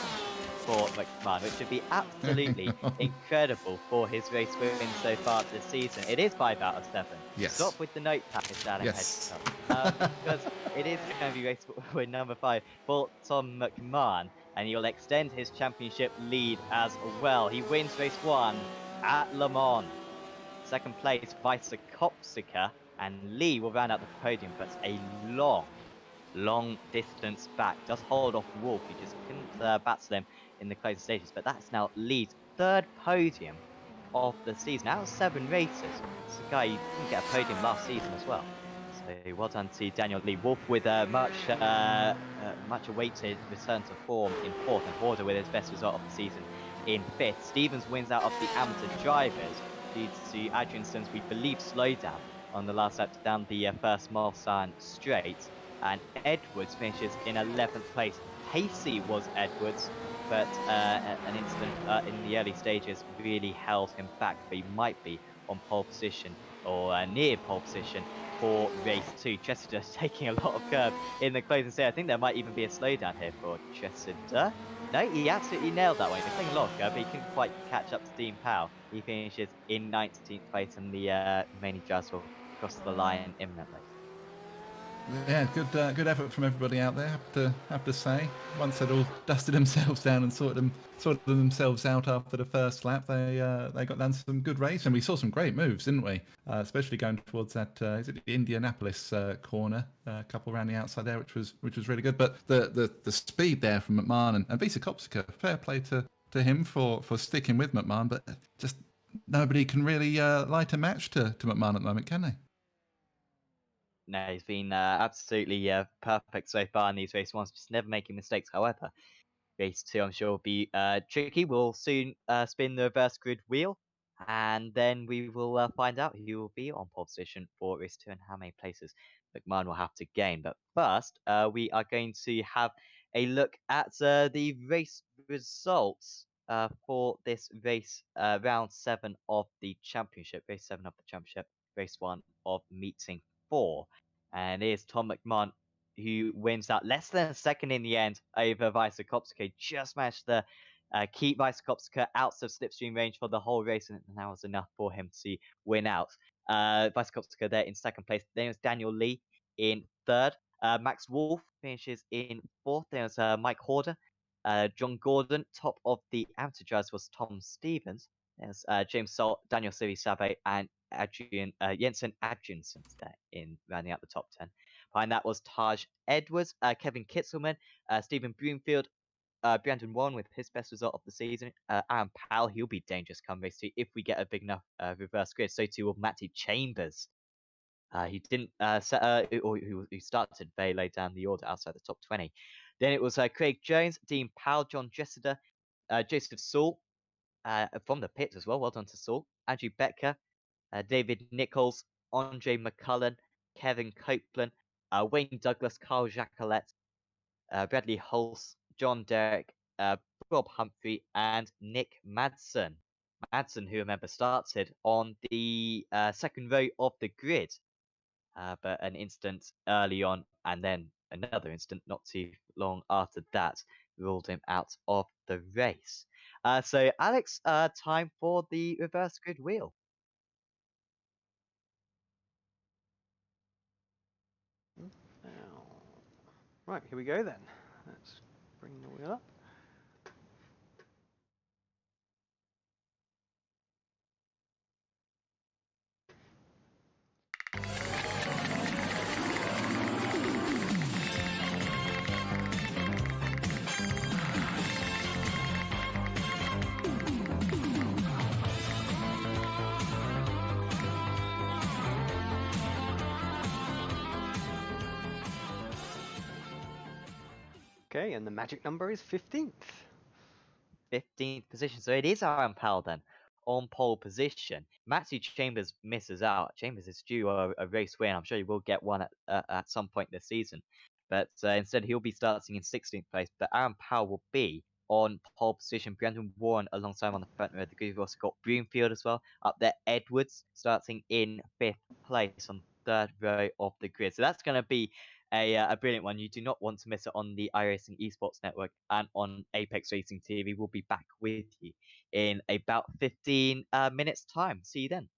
for McMahon, which would be absolutely incredible for his race win so far this season. It is 5 out of 7. Yes. Stop with the notepad, Adam. Yes. Because it is going to be race win number 5 for Tom McMahon, and he'll extend his championship lead as well. He wins race 1 at Le Mans. Second place, Vice Kopsika, and Lee will round out the podium, but a long long distance back. Does hold off Wolf, who just couldn't battle him in the closing stages. But that's now Lee's third podium of the season out of 7 races. This is a guy who didn't get a podium last season as well. So well done to Daniel Lee. Wolf with a much awaited return to form in 4th, and Horder with his best result of the season in 5th. Stevens wins out of the amateur drivers due to Adrianson's, we believe, slowdown on the last lap down the first Mulsanne straight. And Edwards finishes in 11th place. Pacey was Edwards, but an incident in the early stages really held him back. But he might be on pole position or near pole position for race 2. Tressida taking a lot of curb in the closing stage. I think there might even be a slowdown here for Tressida. No, he absolutely nailed that one. He was taking a lot of curb, but he couldn't quite catch up to Dean Powell. He finishes in 19th place, and the remaining drivers will cross the line imminently. Yeah, good effort from everybody out there. Have to say, once they'd all dusted themselves down and sorted themselves out after the first lap, they got down some good race, and we saw some great moves, didn't we? Especially going towards that is it the Indianapolis corner, a couple around the outside there, which was really good. But the speed there from McMahon and Visa Kopsika, fair play to him for sticking with McMahon, but just nobody can really light a match to McMahon at the moment, can they? No, he's been absolutely perfect so far in these race ones, just never making mistakes. However, race 2, I'm sure, will be tricky. We'll soon spin the reverse grid wheel, and then we will find out who will be on pole position for race 2 and how many places McMahon will have to gain. But first, we are going to have a look at the race results for this race, round 7 of the championship, race 7 of the championship, race 1 of meeting 4. And it is Tom McMahon who wins out less than a second in the end over Vysokopska. Just managed to keep Vysokopska out of slipstream range for the whole race, and that was enough for him to win out. Vysokopska there in 2nd place. Then it was Daniel Lee in 3rd. Max Wolf finishes in 4th. There was Mike Horder. John Gordon, top of the amateur drivers, was Tom Stevens. There's James Salt, Daniel Silly Sabe, and Jensen Adjinson there in rounding out the top 10. Behind that was Taj Edwards, Kevin Kitzelman, Stephen Broomfield, Brandon Warren with his best result of the season. Aaron Powell, he'll be dangerous come race 2 if we get a big enough reverse grid. So too will Matty Chambers. He didn't or who started very low down the order outside the top 20. Then it was Craig Jones, Dean Powell, John Jessida, Joseph Saul from the pits as well. Well done to Saul. Andrew Becker, David Nichols, Andre McCullen, Kevin Copeland, Wayne Douglas, Carl Jacquelet, Bradley Hulse, John Derrick, Rob Humphrey, and Nick Madsen. Madsen, who remember started on the 2nd row of the grid, but an instant early on, and then another instant not too long after that, ruled him out of the race. So, Alex, time for the reverse grid wheel. Now, right, here we go then. Let's bring the wheel up. Okay, and the magic number is 15th. 15th position. So it is Aaron Powell then on pole position. Matthew Chambers misses out. Chambers is due a race win. I'm sure he will get one at some point this season. But instead, he'll be starting in 16th place. But Aaron Powell will be on pole position. Brandon Warren alongside him on the front row of the grid. We've also got Broomfield as well. Up there, Edwards starting in 5th place on 3rd row of the grid. So that's going to be a brilliant one. You do not want to miss it on the iRacing Esports Network and on Apex Racing TV. We'll be back with you in about 15 minutes' time. See you then.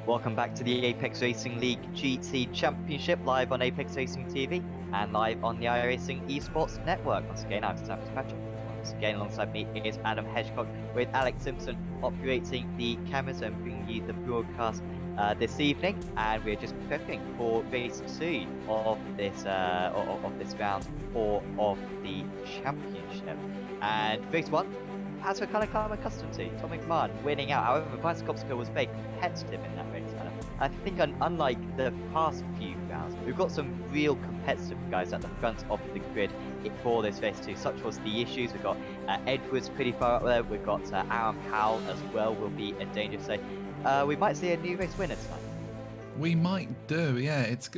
Welcome back to the Apex Racing League GT Championship, live on Apex Racing TV and live on the iRacing Esports Network. Once again, I'm Sam Patrick. Once again, alongside me is Adam Hedgecock, with Alex Simpson operating the cameras and bringing you the broadcast this evening. And we're just prepping for race 2 of this round 4 of the championship. And race 1, as we're kind of come accustomed to, Tommy McMahon winning out. However, Vice Kopsko was very competitive in that race. I think unlike the past few rounds, we've got some real competitive guys at the front of the grid for this race too. Such was the issues. We've got Edwards pretty far up there. We've got Aaron Powell as well will be in danger. So we might see a new race winner tonight. We might do, yeah. It's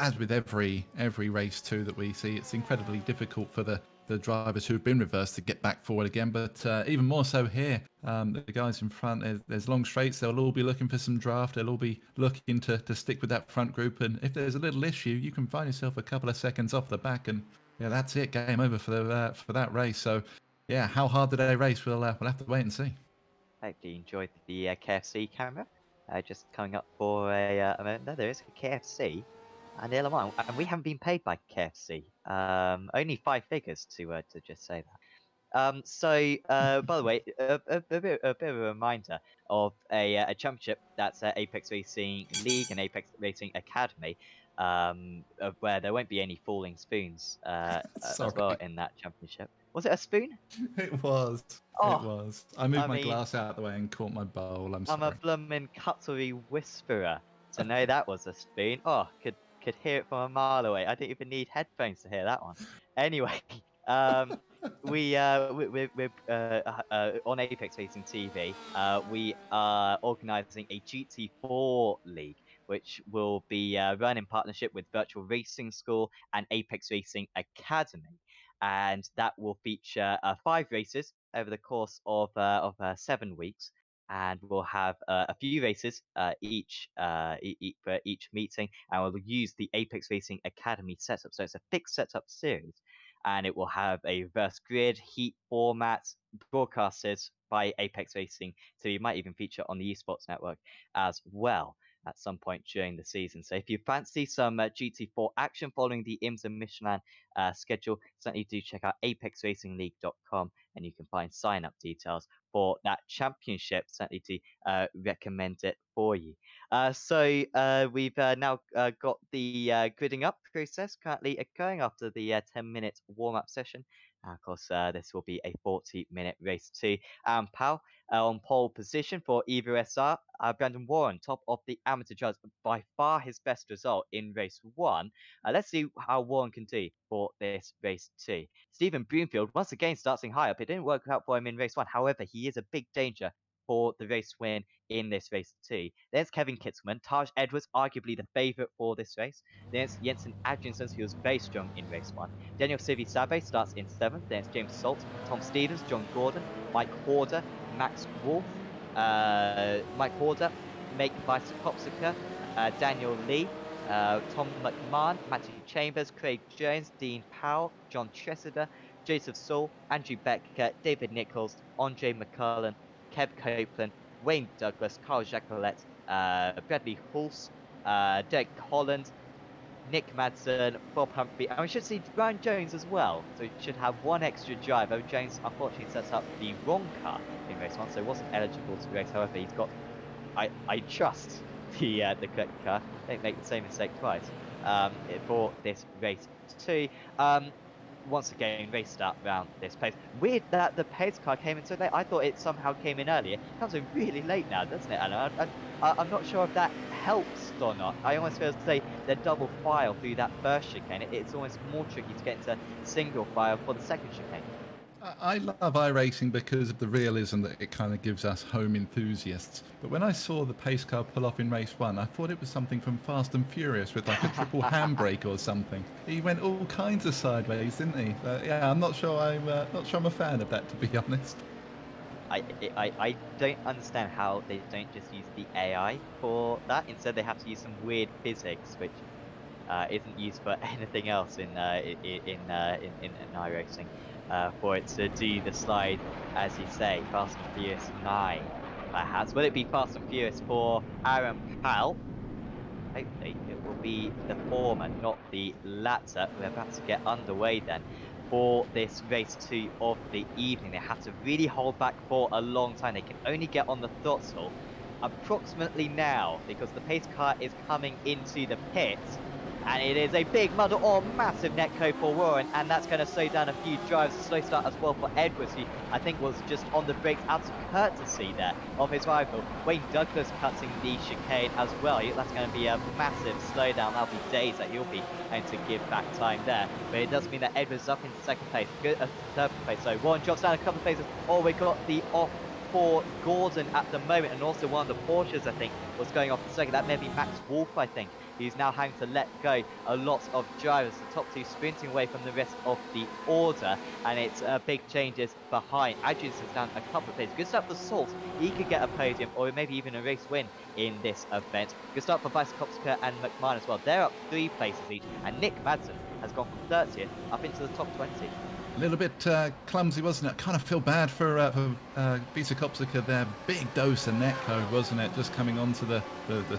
as with every race too that we see, it's incredibly difficult for the drivers who've been reversed to get back forward again. But even more so here, the guys in front, there's long straights. They'll all be looking for some draft. They'll all be looking to stick with that front group. And if there's a little issue, you can find yourself a couple of seconds off the back, and yeah, that's it. Game over for that race. So yeah, how hard did they race? We'll have to wait and see. Hopefully you enjoyed the KFC camera. Just coming up for a moment. No, there is a KFC. And the Lamont, and we haven't been paid by KFC. Only 5 figures to just say that. By the way, a bit of a reminder of a championship that's Apex Racing League and Apex Racing Academy, of where there won't be any falling spoons as well Sorry. in that championship. Was it a spoon? It was. Oh, It was. I moved I my mean, glass out of the way and caught my bowl. I'm I'm a sorry. bloomin' cutlery whisperer to know that was a spoon. Oh, could hear it from a mile away. I didn't even need headphones to hear that one. Anyway, um, we're on Apex Racing TV. We are organising a GT4 league, which will be run in partnership with Virtual Racing School and Apex Racing Academy, and that will feature 5 races over the course of 7 weeks, and we'll have a few races for each meeting, and we'll use the Apex Racing Academy setup. So it's a fixed setup series, and it will have a reverse grid, heat format, broadcasted by Apex Racing, so you might even feature on the Esports Network as well at some point during the season. So if you fancy some GT4 action following the IMSA Michelin schedule, certainly do check out apexracingleague.com, and you can find sign-up details for that championship. Certainly to recommend it for you. We've now got the gridding up process currently occurring after the 10-minute warm-up session. Of course, this will be a 40-minute race too. Powell on pole position for Evo SR. Brandon Warren, top of the amateur judge, by far his best result in race 1. Let's see how Warren can do for this race 2. Stephen Broomfield once again starting high up. It didn't work out for him in race 1. However, he is a big danger for the race win in this race 2. There's Kevin Kitzman. Taj Edwards, arguably the favourite for this race. There's Jensen Adjinsons, who was very strong in race 1. Daniel Sivi Sabe starts in 7th. There's James Salt, Tom Stevens, John Gordon, Mike Horder, Max Wolf, Mike Horder, Make Vysokopsika, Daniel Lee, Tom McMahon, Matthew Chambers, Craig Jones, Dean Powell, John Tressida, Joseph Saul, Andrew Becker, David Nichols, Andre McCullen, Kev Copeland, Wayne Douglas, Carl Jacquelet, Bradley Hulse, Derek Holland, Nick Madsen, Bob Humphrey, and we should see Brian Jones as well. So we should have one extra driver. Jones unfortunately sets up the wrong car in race 1, so wasn't eligible to race. However, he's got, I trust the correct car. Don't make the same mistake twice. For this race 2. Once again, race start round this pace. Weird that the pace car came in so late. I thought it somehow came in earlier. It comes in really late now, doesn't it, Alan? I'm not sure if that helps or not. I almost feel to say the double file through that first chicane. It's almost more tricky to get into single file for the second chicane. I love iRacing because of the realism that it kind of gives us home enthusiasts. But when I saw the pace car pull off in race 1, I thought it was something from Fast and Furious with like a triple handbrake or something. He went all kinds of sideways, didn't he? Yeah, I'm not sure I'm a fan of that, to be honest. I don't understand how they don't just use the AI for that. Instead, they have to use some weird physics, which isn't used for anything else in iRacing, for it to do the slide, as you say, Fast and Furious 9 perhaps. Will it be Fast and Furious for Aaron Powell? Hopefully, it will be the former, not the latter. We're about to get underway then for this race 2 of the evening. They have to really hold back for a long time. They can only get on the throttle approximately now because the pace car is coming into the pits. And it is a big muddle or massive netco for Warren, and that's going to slow down a few drives. A slow start as well for Edwards, who I think was just on the brakes out of courtesy there of his rival. Wayne Douglas cutting the chicane as well. That's going to be a massive slowdown. That'll be days that he'll be having to give back time there. But it does mean that Edwards is up into second place, third place. So Warren drops down a couple of places. Oh, we got the off for Gordon at the moment, and also one of the Porsches, I think, was going off the circuit. That may be Max Wolf, I think. He's now having to let go a lot of drivers. The top two sprinting away from the rest of the order, and it's big changes behind. Adrianson's down a couple of places. Good start for Salt. He could get a podium or maybe even a race win in this event. Good start for Weisskopska and McMahon as well. They're up 3 places each, and Nick Madsen has gone from 30th up into the top 20. A little bit clumsy, wasn't it? Kind of feel bad for Visa Kopsika there. Big dose of netco, wasn't it? Just coming onto the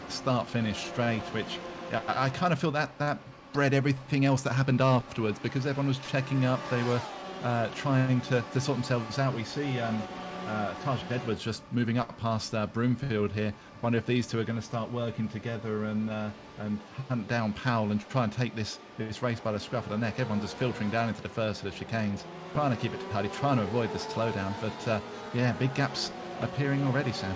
start-finish straight, which I kind of feel that bred everything else that happened afterwards because everyone was checking up. They were trying to sort themselves out. We see Taj Edwards just moving up past Broomfield here. Wonder if these two are going to start working together and hunt down Powell and try and take this race by the scruff of the neck. Everyone just filtering down into the first of the chicanes, trying to keep it tidy, trying to avoid the slowdown. But yeah, big gaps appearing already, Sam.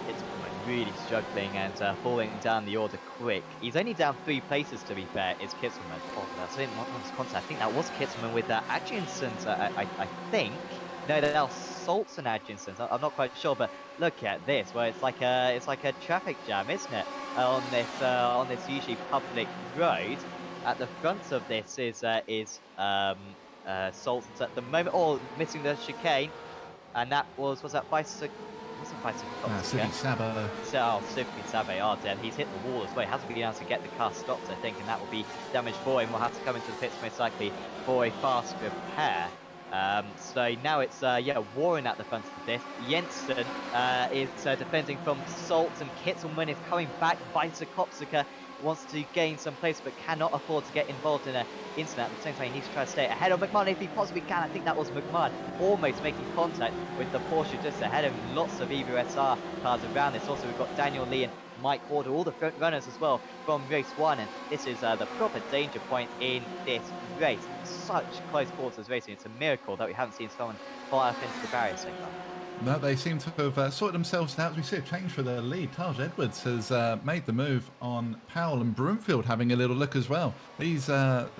It's really struggling and falling down the order quick. He's only down 3 places, to be fair, is Kitzelman. Oh, that's in contact. I think that was Kitzelman with Atkinson's, I think. No, that was Salts and Atkinson's. I'm not quite sure, but look at this, where it's like a traffic jam, isn't it? On this usually public road. At the front of this is Salts at the moment, or missing the chicane, and that was that bicycle. City Saba. Oh, Siffy Sabe, oh damn, he's hit the wall as well. He hasn't been able to get the car stopped, I think, and that will be damage for him. We'll have to come into the pits most likely for a fast repair. So now it's Warren at the front of this. Jensen is defending from Salt, and Kitzelman is coming back. Weisskopska wants to gain some place but cannot afford to get involved in an incident. At the same time, he needs to try to stay ahead of McMahon if he possibly can. I think that was McMahon almost making contact with the Porsche just ahead of him. Lots of Evo SR cars around this. Also, we've got Daniel Lee and Mike Warder, all the front runners as well from race 1, and this is the proper danger point in this race. Such close quarters racing. It's a miracle that we haven't seen someone fly up into the barrier so far. No, they seem to have sorted themselves out. As we see a change for the lead. Taj Edwards has made the move on Powell, and Broomfield having a little look as well. These Gold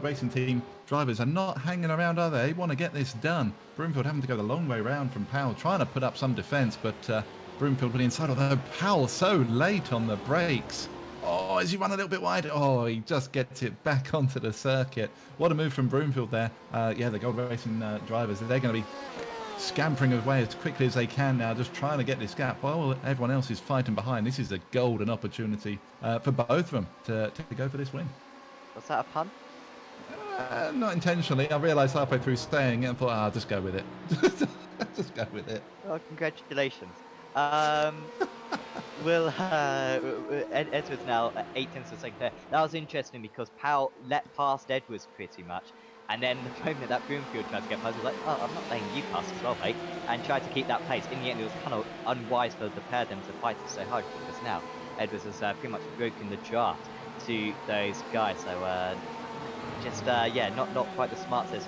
Racing Team drivers are not hanging around, are they? They want to get this done. Broomfield having to go the long way round from Powell, trying to put up some defence, but Broomfield put inside, although Powell so late on the brakes. Oh, as he run a little bit wide. Oh, he just gets it back onto the circuit. What a move from Broomfield there. Yeah, the Gold Racing drivers, they're going to be scampering away as quickly as they can now, just trying to get this gap while everyone else is fighting behind. This is a golden opportunity for both of them to go for this win. Was that a pun? Not intentionally. I realised halfway through saying it and thought, I'll just go with it. Just go with it. Well, congratulations. Edwards now at 8 tenths of a second there. That was interesting because Powell let past Edwards pretty much. And then the moment that Broomfield tried to get past, he was like, oh, I'm not letting you pass as well, mate. And tried to keep that pace. In the end, it was kind of unwise for the pair of them to fight it so hard because now Edwards has pretty much broken the draft to those guys. So, not quite the smartest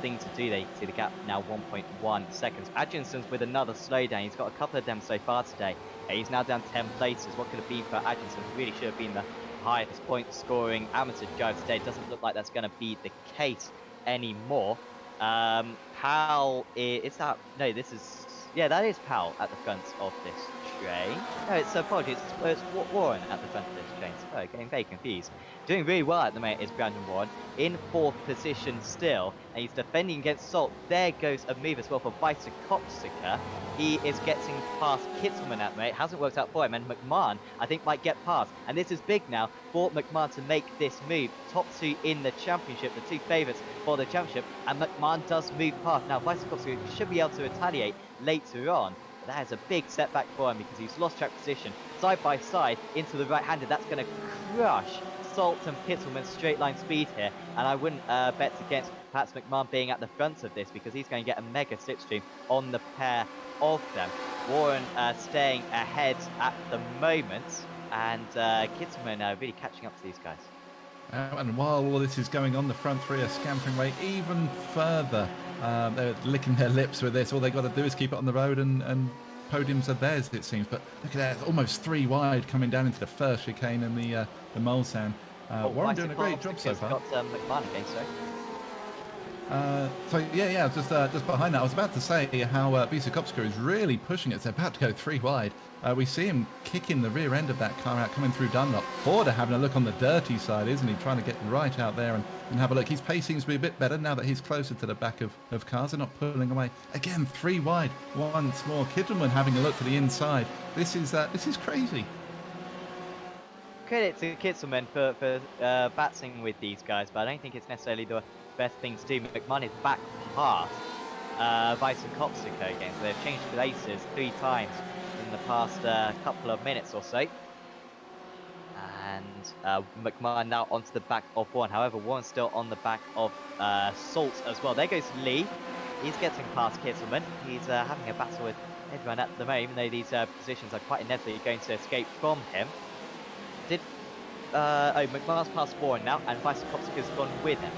thing to do there. You can see the gap now 1.1 seconds. Adjinson's with another slowdown. He's got a couple of them so far today. He's now down 10 places. What could it be for Adjinson? Really should have been the highest point scoring amateur driver today. Doesn't look like that's going to be the case anymore. Powell is that? No, this is that is Powell at the front of this train. No, it's apologies. It's Warren at the front of this train. So getting very confused. Doing really well at the moment is Brandon Warren in 4th position still, and he's defending against Salt. There goes a move as well for Weisskopska. He is getting past Kitzelman at the moment. It hasn't worked out for him, and McMahon I think might get past. And this is big now for McMahon to make this move. Top 2 in the championship, the 2 favourites for the championship, and McMahon does move past. Now Weisskopska should be able to retaliate later on. That is a big setback for him because he's lost track position. Side by side into the right-hander. That's going to crush Salt and Kittelman's straight line speed here. And I wouldn't bet against perhaps McMahon being at the front of this because he's going to get a mega slipstream on the pair of them. Warren staying ahead at the moment, and Kittelman really catching up to these guys. And while all this is going on, the front three are scampering away even further. They're licking their lips with this. All they got to do is keep it on the road, and podiums are theirs, it seems. But look at that, almost 3 wide coming down into the first chicane and the Mulsanne. Warren doing a great job so far. Got McMahon again, sorry. So yeah, just behind that, I was about to say how Visa Kopska is really pushing it. They're about to go 3 wide. We see him kicking the rear end of that car out, coming through Dunlop. Border having a look on the dirty side, isn't he? Trying to get right out there and have a look. His pace seems to be a bit better now that he's closer to the back of cars. They're not pulling away. Again, 3 wide once more. Kittelman having a look to the inside. This is crazy. Credit to Kittelman for battling with these guys, but I don't think it's necessarily the best thing to do. McMahon is back past Vice and Kopsica again, so they've changed places 3 times in the past couple of minutes or so. And McMahon now onto the back of Warren. However, Warren's still on the back of Salt as well. There goes Lee. He's getting past Kittelman. He's having a battle with everyone at the moment, even though these positions are quite inevitably going to escape from him. McMahon's past Warren now, and Vice Kopsica's gone with him.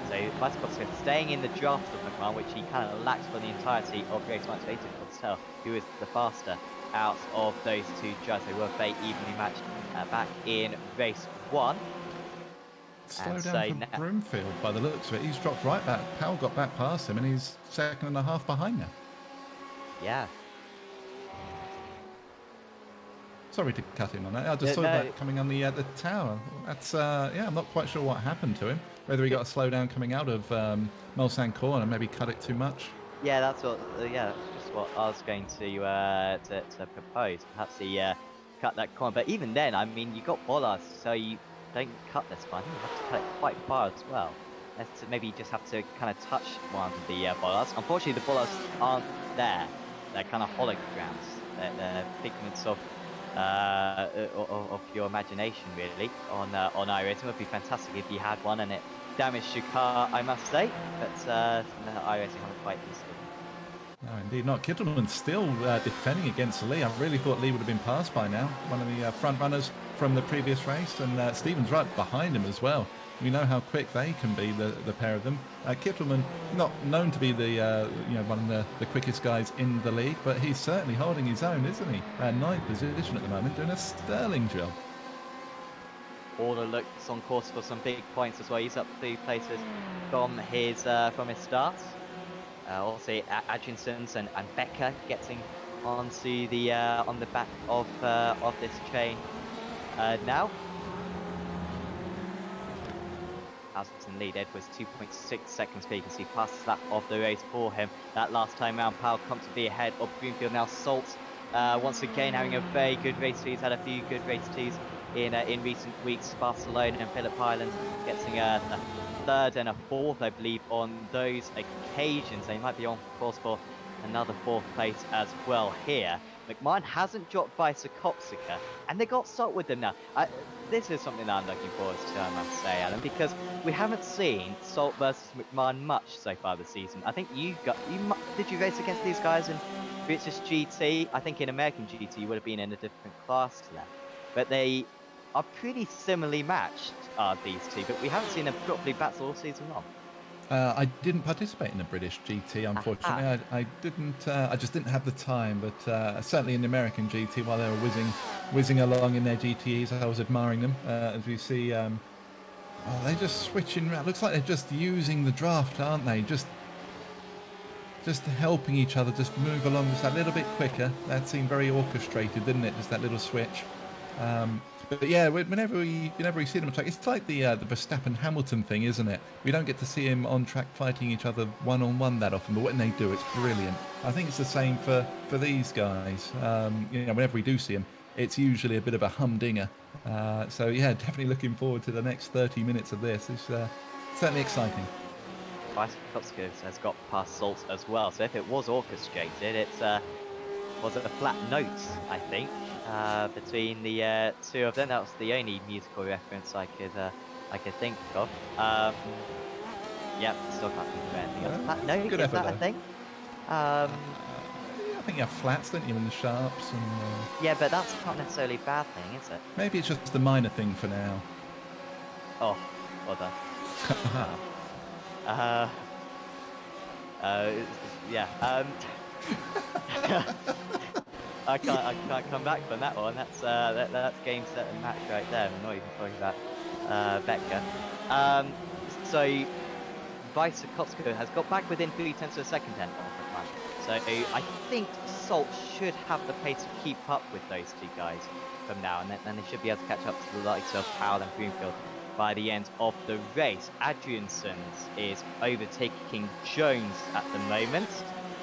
So Vice Kopsica staying in the draft of McMahon, which he kind of lacked for the entirety of race 1. So he could tell who is the faster out of those 2 drivers. They were very evenly matched back in race 1. Slow down for Broomfield by the looks of it. He's dropped right back. Powell got back past him, and he's 2.5 behind now. Yeah. Sorry to cut in on that. I just saw that coming on the tower. That's I'm not quite sure what happened to him. Whether he got a slowdown coming out of Mulsanne corner, maybe cut it too much. Yeah, that's just what I was going to propose. Perhaps he cut that corner, but even then, I mean, you got bollards, so you don't cut this far. You have to cut it quite far as well. Maybe you just have to kind of touch one of the bollards. Unfortunately, the bollards aren't there. They're kind of holograms. They're figments of your imagination, really. On iRacing, it would be fantastic if you had one and it damaged your car, I must say. But iRacing haven't quite used it. No, indeed not. Kittelman still defending against Lee. I really thought Lee would have been passed by now. One of the front runners from the previous race, and Stephen's right behind him as well. We know how quick they can be, the pair of them. Kittelman, not known to be the one of the quickest guys in the league, but he's certainly holding his own, isn't he? 9th position at the moment, doing a sterling job. Order looks on course for some big points as well. He's up 3 places from his start. Also, Adriansons and Becker getting onto the on the back of this train now. Alston lead. Edwards 2.6 seconds clear. You can see fastest lap of the race for him. That last time round, Powell comfortably ahead of Broomfield. Now Salt once again having a very good race. He's had a few good race 2s in recent weeks. Barcelona and Phillip Island getting a 3rd and a 4th, I believe, on those occasions. They might be on course for another 4th place as well here. McMahon hasn't dropped by Kopsica, and they got Salt with them now. This is something that I'm looking forward to, I must say, Alan, because we haven't seen Salt versus McMahon much so far this season. I think did you race against these guys in British GT? I think in American GT you would have been in a different class to them, but they are pretty similarly matched, these 2, but we haven't seen them properly battle all season long. I didn't participate in the British GT, unfortunately. I didn't. I just didn't have the time. But certainly in the American GT, while they were whizzing along in their GTEs, I was admiring them. As we see, they're just switching around. Looks like they're just using the draft, aren't they? Just helping each other, just move along just a little bit quicker. That seemed very orchestrated, didn't it? Just that little switch. But yeah, whenever we see them on track, it's like the Verstappen-Hamilton thing, isn't it? We don't get to see him on track fighting each other one-on-one that often, but when they do, it's brilliant. I think it's the same for these guys. Whenever we do see them, it's usually a bit of a humdinger. So yeah, definitely looking forward to the next 30 minutes of this. It's certainly exciting. Vice Kopsica has got past Salt as well, so if it was orchestrated, it's was a flat note, I think, between the two of them. That was the only musical reference I could think of. Yep, still can't think of anything else. Flat That's a note, good is effort that a though. thing? Yeah, I think you have flats, don't you, and sharps, and Yeah, but that's not necessarily a bad thing, is it? maybe it's just a minor thing for now. Oh, well done. Uh, yeah. I can't come back from that one. That's game, set, and match right there. I'm not even talking about Becca. So Vysokotsko has got back within 3/10 of a second then of McLaren. So I think Salt should have the pace to keep up with those two guys from now, and then they should be able to catch up to the likes of Powell and Broomfield by the end of the race. Adriansons is overtaking Jones at the moment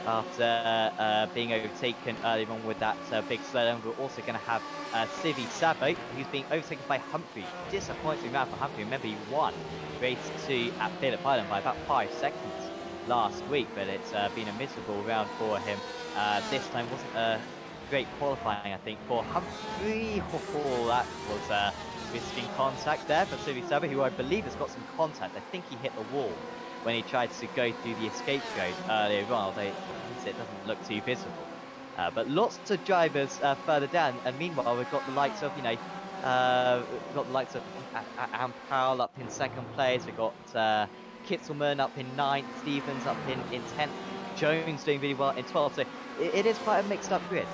after being overtaken earlier on with that big slowdown. We're also going to have Civi Sabo, who's being overtaken by Humphrey. Disappointing round for Humphrey. Remember, he won race 2 at Phillip Island by about 5 seconds last week, but it's been a miserable round for him. This time wasn't a great qualifying, I think, for Humphrey. Oh, that was risking contact there for Civi Sabo, who I believe has got some contact. I think he hit the wall when he tried to go through the escape road earlier on, although at least it doesn't look too visible. But lots of drivers further down, and meanwhile we've got the likes of, we've got the likes of Ampal up in second place. We've got Kitzelman up in 9th, Stevens up in 10th, Jones doing really well in 12th. So it is quite a mixed up grid.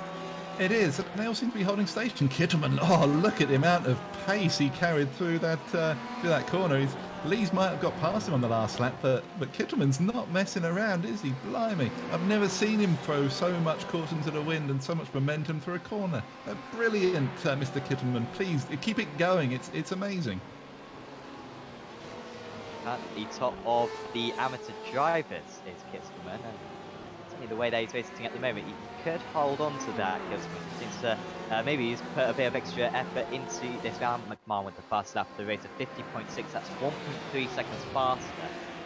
It is. They all seem to be holding station. Kittelman, oh, look at the amount of pace he carried through that corner. Lees might have got past him on the last lap, but Kittelman's not messing around, is he? Blimey. I've never seen him throw so much caution to the wind and so much momentum through a corner. Brilliant, Mr. Kittelman. Please, keep it going. It's amazing. At the top of the amateur drivers is Kitzelman, and certainly the way that he's racing at the moment, he could hold on to that. Kitzelman seems to maybe he's put a bit of extra effort into this round. McMahon with the fast lap of the race of 50.6, that's 1.3 seconds faster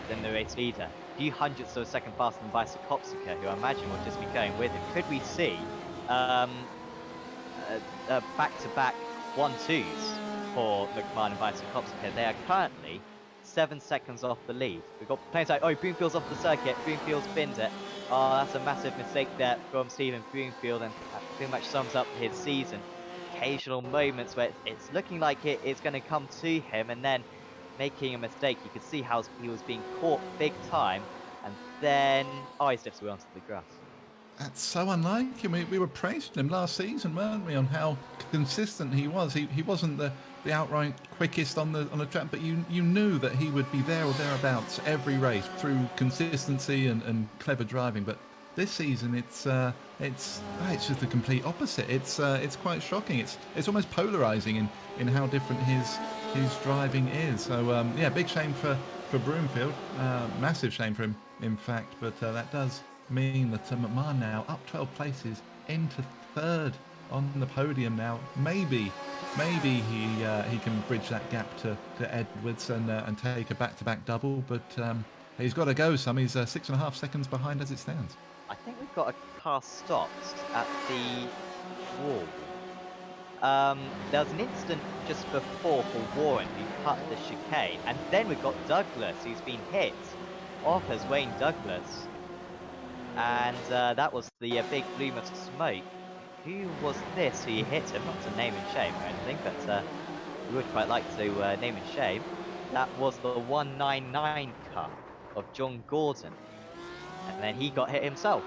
than the race leader. A few hundredths of a second faster than Vysokopsika, who I imagine will just be going with him. Could we see back-to-back 1-2s for McMahon and Vysokopsika? They are currently 7 seconds off the lead. We've got players like, oh, Broomfield's off the circuit. Broomfield spins it. Oh, that's a massive mistake there from Stephen Broomfield, and that pretty much sums up his season. Occasional moments where it's looking like it's going to come to him, and then making a mistake. You could see how he was being caught big time, and then, oh, he slips away onto the grass. That's so unlike him. We were praising him last season, weren't we, on how consistent he was. He wasn't the outright quickest on the track, but you knew that he would be there or thereabouts every race through consistency and clever driving. But this season, it's just the complete opposite. It's quite shocking. It's almost polarizing in how different his driving is. So yeah, big shame for Broomfield. Massive shame for him, in fact. But that does mean that McMahon now up 12 places into 3rd on the podium now. Maybe he can bridge that gap to Edwards and take a back-to-back double, but he's got to go some. He's 6.5 seconds behind as it stands. I think we've got a car stopped at the wall. There was an incident just before for Warren who cut the chicane, and then we've got Douglas who's been hit off as Wayne Douglas. And that was the big plume of smoke. Who was this who hit him? Not to name and shame or anything, but we would quite like to name and shame. That was the 199 car of John Gordon. And then he got hit himself.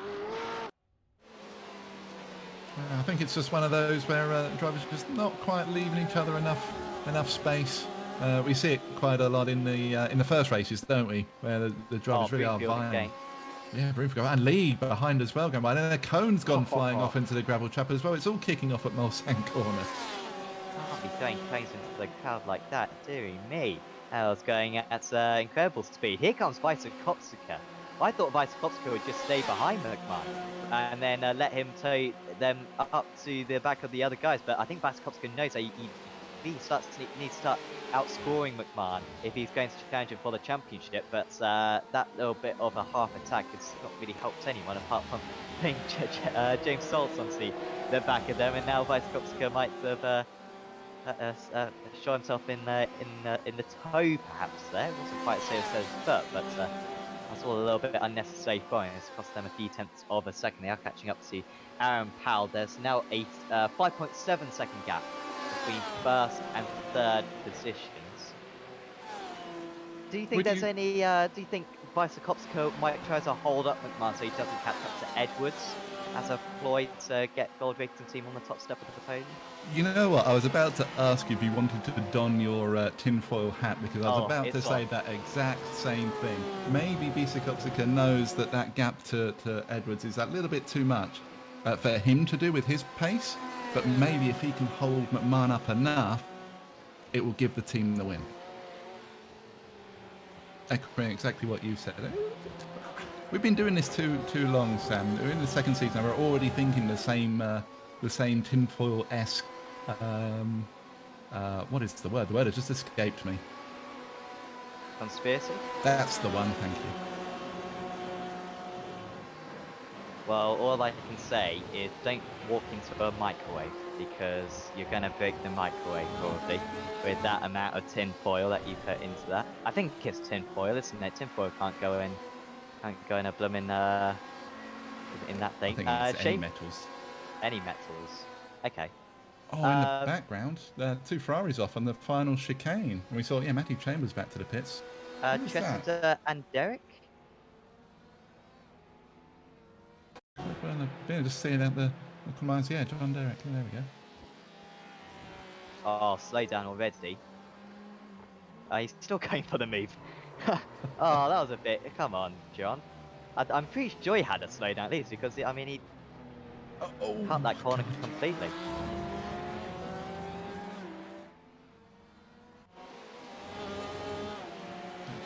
I think it's just one of those where drivers are just not quite leaving each other enough space. We see it quite a lot in the first races, don't we? Where the drivers really are vying. Yeah, Broomfield and Lee behind as well going by. And then the cone's gone flying off into the gravel trap as well. It's all kicking off at Mulsanne Corner. Can't be throwing cones into the crowd like that, dearie me. I was going at incredible speed. Here comes Vysokopsika. I thought Vysokopsika would just stay behind McMahon and then let him tow them up to the back of the other guys. But I think Vysokopsika knows that he needs to start outscoring McMahon if he's going to challenge him for the championship, but that little bit of a half attack has not really helped anyone apart from putting James Saltz onto the back of them, and now Vice Kopska might have show himself in the toe perhaps there. It wasn't quite safe as his foot, but that's all a little bit unnecessary for him. It's cost them a few tenths of a second. They are catching up to Aaron Powell. There's now a 5.7 second gap between first and third positions. Do you think there's any? Do you think Vysokopsko might try to hold up McMahon so he doesn't catch up to Edwards as a ploy to get Gold Racing Team on the top step of the podium? You know what? I was about to ask if you wanted to don your tinfoil hat, because I was about to say that exact same thing. Maybe Vysokopska knows that that gap to Edwards is a little bit too much for him to do with his pace, but maybe if he can hold McMahon up enough, it will give the team the win. Echoing exactly what you said. We've been doing this too long, Sam. We're in the second season and we're already thinking the same tinfoil-esque. What is the word? The word has just escaped me. Conspiracy? That's the one, thank you. Well, all I can say is don't walk into a microwave, because you're going to break the microwave probably with that amount of tin foil that you put into that. I think it's tin foil, isn't it? Tin foil can't go in a blooming in that thing. I think it's any metals. Any metals. Okay. Oh, in the background, two Ferraris off on the final chicane. And we saw, Matthew Chambers back to the pits. Chester and Derek? Just seeing out the commands. Yeah, John Derek. Yeah, there we go. Oh, slow down already. He's still going for the move. Oh, that was a bit. Come on, John. I'm pretty sure he had a slowdown at least, because he cut that corner completely.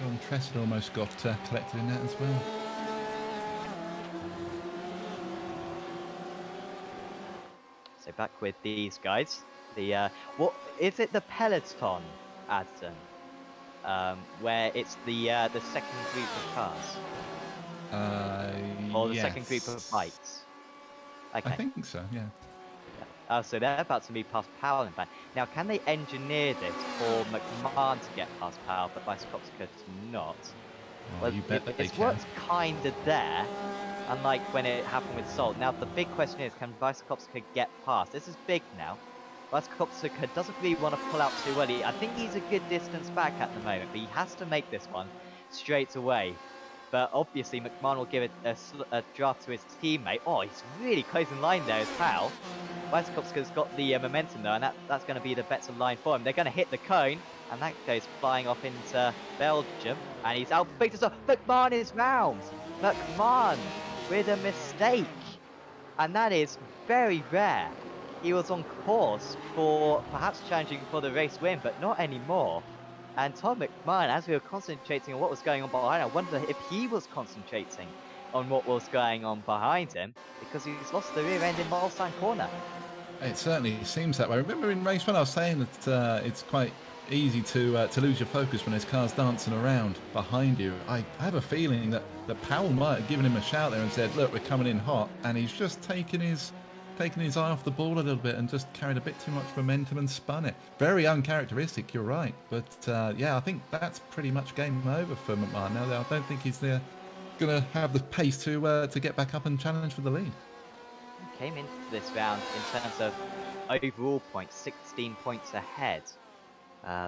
John Tressett almost got collected in that as well. So back with these guys. The what is it? The peloton, Adson, where it's the second group of cars. Or the second group of bikes. Okay. I think so. Yeah. So they're about to move past Powell in fact. Now, can they engineer this for McMahon to get past Powell, but Vysokopska to not? Oh, Well, you bet that it's they can. worked kind of there, unlike when it happened with Salt. Now, the big question is, can Vysokopska get past? This is big now. Vysokopska doesn't really want to pull out too early. I think he's a good distance back at the moment, but he has to make this one straight away. But obviously, McMahon will give it a draft to his teammate. Oh, he's really close in line there as Powell. Vysokopska's got the momentum though, and that's going to be the better line for him. They're going to hit the cone, and that goes flying off into Belgium, and he's out. McMahon is round. McMahon with a mistake, and that is very rare. He was on course for perhaps challenging for the race win, but not anymore. And Tom McMahon, as we were concentrating on what was going on behind, I wonder if he was concentrating on what was going on behind him, because he's lost the rear end in Mulsanne corner. It certainly seems that way. Remember in race one I was saying that it's quite easy to lose your focus when there's cars dancing around behind you. I have a feeling that Powell might have given him a shout there and said, look, we're coming in hot, and he's just taken his eye off the ball a little bit and just carried a bit too much momentum and spun it. Very uncharacteristic, you're right. But I think that's pretty much game over for McMahon now. I don't think he's going to have the pace to get back up and challenge for the lead. Came into this round in terms of overall points, 16 points ahead.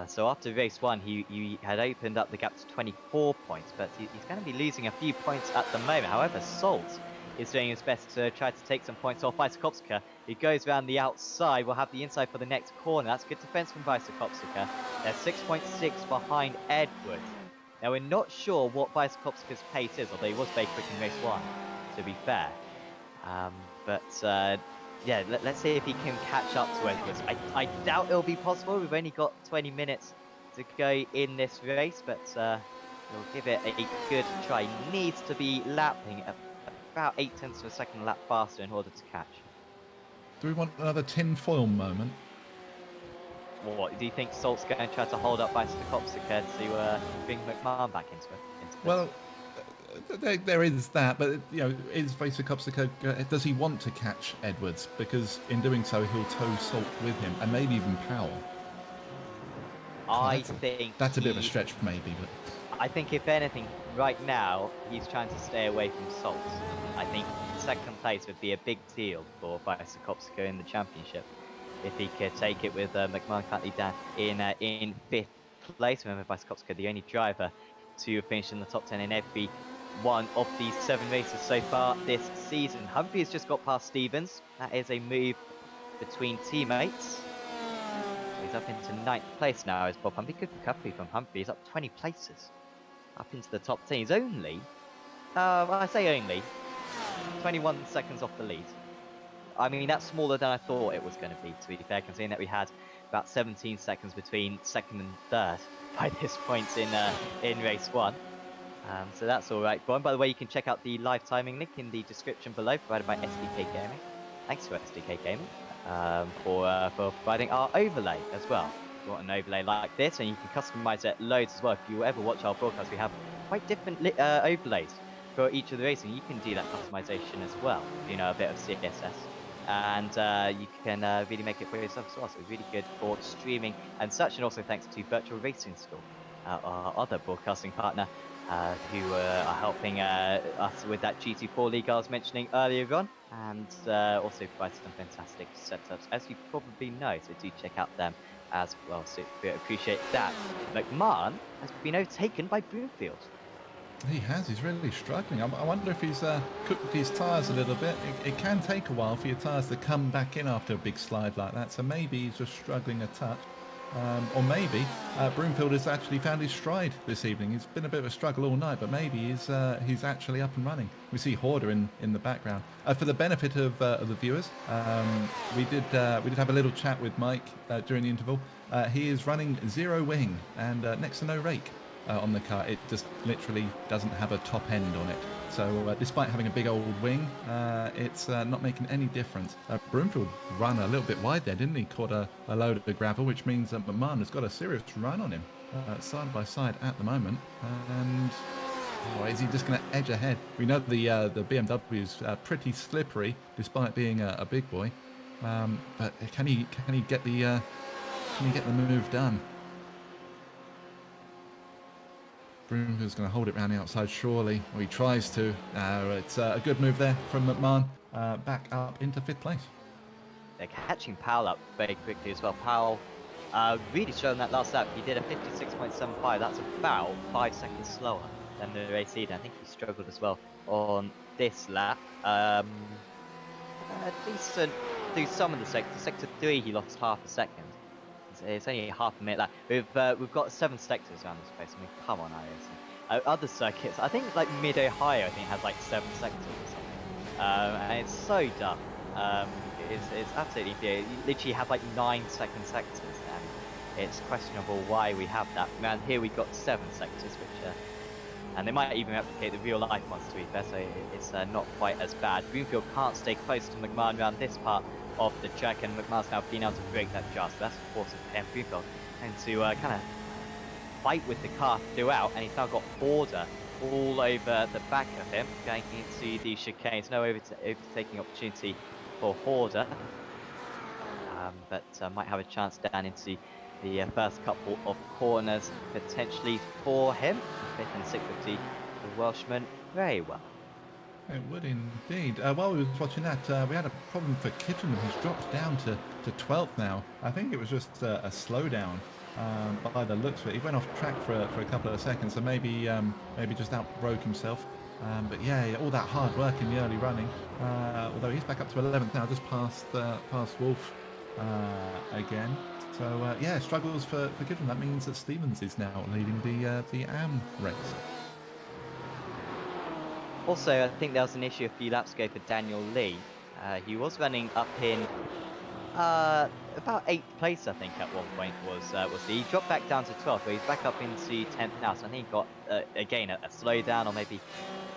So after race one, he had opened up the gap to 24 points, but he's going to be losing a few points at the moment. However, Salt is doing his best to try to take some points off Vysokopska. He goes around the outside. We'll have the inside for the next corner. That's good defense from Vysokopska. They're 6.6 behind Edwards. Now, we're not sure what Vysokopska's pace is, although he was very quick in race one, to be fair. Yeah, let's see if he can catch up to Edwards. I doubt it'll be possible. We've only got 20 minutes to go in this race, but we'll give it a good try. He needs to be lapping about 0.8 of a second lap faster in order to catch. Do we want another tin foil moment? What do you think Salt's going to try to hold up Bicycopsica to bring McMahon back into this? Well, there is that, but is Vasicopsico, does he want to catch Edwards? Because in doing so, he'll tow Salt with him, and maybe even Powell. I think That's a bit of a stretch, maybe, but I think if anything, right now he's trying to stay away from Salt. I think second place would be a big deal for Bicycopsico in the championship if he could take it with McMahon currently down in fifth place. Remember, Bicycopsico the only driver to finish in the top 10 in every one of these 7 races so far this season. Humphrey has just got past Stevens. That is a move between teammates. So he's up into 9th place now as Bob Humphrey. Good recovery from Humphrey. He's up 20 places. Up into the top 10. He's only, I say only, 21 seconds off the lead. I mean, that's smaller than I thought it was going to be fair, considering that we had about 17 seconds between second and third by this point in race 1. So that's all right. By the way, you can check out the live timing link in the description below, provided by SDK Gaming. Thanks to SDK Gaming for providing our overlay as well. If you want an overlay like this, and you can customize it loads as well. If you ever watch our broadcast, we have quite different overlays for each of the racing. You can do that customization as well if you know a bit of CSS. And you can really make it for yourself as well. So it's really good for streaming and such. And also thanks to Virtual Racing School, our other broadcasting partner, who are helping us with that GT4 league I was mentioning earlier on, and also provide some fantastic setups, as you probably know. So do check out them as well. So we appreciate that. McMahon has been overtaken by Broomfield. he has. He's really struggling. I wonder if he's cooked his tyres a little bit. It can take a while for your tyres to come back in after a big slide like that. So maybe he's just struggling a touch. Or maybe Broomfield has actually found his stride this evening. It's been a bit of a struggle all night, but maybe he's actually up and running. We see Horder in the background. For the benefit of the viewers, we did have a little chat with Mike during the interval. He is running 0 wing and next to no rake on the car. It just literally doesn't have a top end on it. So despite having a big old wing, it's not making any difference. Broomfield ran a little bit wide there, didn't he? Caught a load of the gravel, which means that McMahon has got a serious run on him, side by side at the moment. And is he just going to edge ahead? We know the BMW is pretty slippery, despite being a big boy. But can he get the move done? Broomfield's going to hold it round the outside, surely. Or he tries to. It's a good move there from McMahon. Back up into 5th place. They're catching Powell up very quickly as well. Powell really showing that last lap. He did a 56.75. That's about 5 seconds slower than the race leader. I think he struggled as well on this lap. Decent through some of the sectors. Sector 3, he lost half a second. It's only half a minute lap. We've got 7 sectors around this place. I mean, come on, iRacing. Other circuits, I think like Mid Ohio, I think has like 7 sectors or something. And it's so dumb. It's absolutely infuriating. You literally have like 9-second sectors, and it's questionable why we have that. Man, here we've got 7 sectors, which and they might even replicate the real life ones to be fair, so it's not quite as bad. Broomfield can't stay close to McMahon around this part of the track, and McMahon's now been able to break that jar, so that's of course a Broomfield, and to kind of fight with the car throughout, and he's now got Horder all over the back of him, going into the chicanes. No overtaking opportunity for Horder, but might have a chance down into the first couple of corners potentially for him. 5th and 6th would see the Welshman very well. It would indeed. While we were watching that, we had a problem for Kitchen. He's dropped down to 12th now. I think it was just a slowdown by the looks of it. He went off track for a couple of seconds, so maybe just outbroke himself. But yeah, all that hard work in the early running. Although he's back up to 11th now, just past Wolf again. So yeah, struggles for Kitchen. That means that Stevens is now leading the AM race. Also, I think there was an issue a few laps ago for Daniel Lee. He was running up in about 8th place, I think, at one point was he dropped back down to 12th, but he's back up into 10th now. So I think he got again a slowdown, or maybe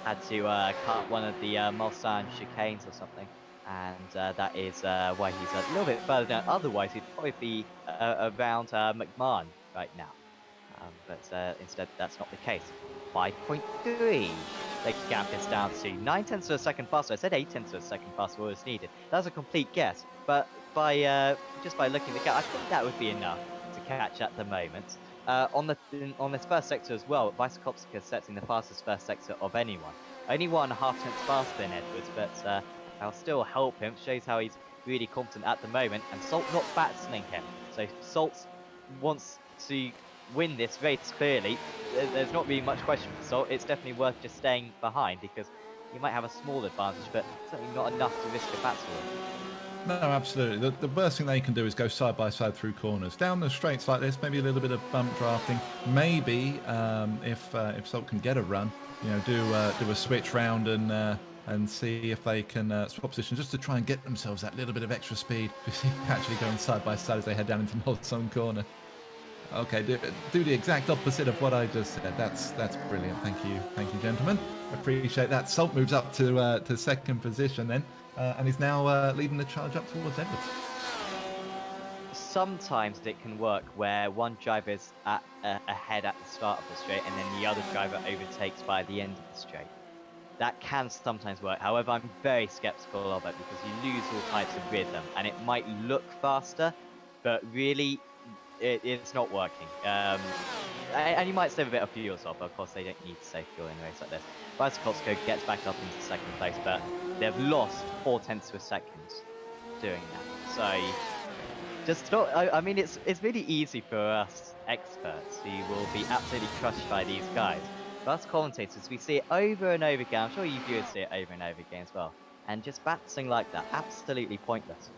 had to cut one of the Mulsanne chicanes or something. and that is why he's a little bit further down. Otherwise, he'd probably be around McMahon right now. But instead, that's not the case. 5.3. The gap is down to 9 tenths of a second faster. I said 8 tenths of a second faster was needed. That's a complete guess. But by just by looking at the gap, I think that would be enough to catch at the moment. On this first sector as well, Vysokopska setting the fastest first sector of anyone. Only 1.5 tenths faster than Edwards, but I'll still help him. Shows how he's really confident at the moment. And Salt not battling him. So Salt wants to win this race clearly. There's not really much question for Salt. It's definitely worth just staying behind because you might have a small advantage, but certainly not enough to risk a battle with. No, absolutely. The worst thing they can do is go side by side through corners. Down the straights like this, maybe a little bit of bump drafting. Maybe if Salt can get a run, do a switch round and see if they can swap position just to try and get themselves that little bit of extra speed. Actually going side by side as they head down into Molson corner. Okay, do the exact opposite of what I just said. That's brilliant. Thank you, gentlemen. Appreciate that. Salt moves up to second position then, and is now leading the charge up towards Edwards. Sometimes it can work where one driver is ahead at the start of the straight and then the other driver overtakes by the end of the straight. That can sometimes work. However, I'm very skeptical of it because you lose all types of rhythm and it might look faster, but really it's not working. And you might save a bit of fuel yourself, but of course they don't need to save fuel in a race like this. Vysokopska gets back up into second place, but they've lost 4 tenths of a second doing that. So just not, I mean, it's really easy for us experts who will be absolutely crushed by these guys. But us commentators, we see it over and over again. I'm sure you viewers see it over and over again as well. And just battling like that, absolutely pointless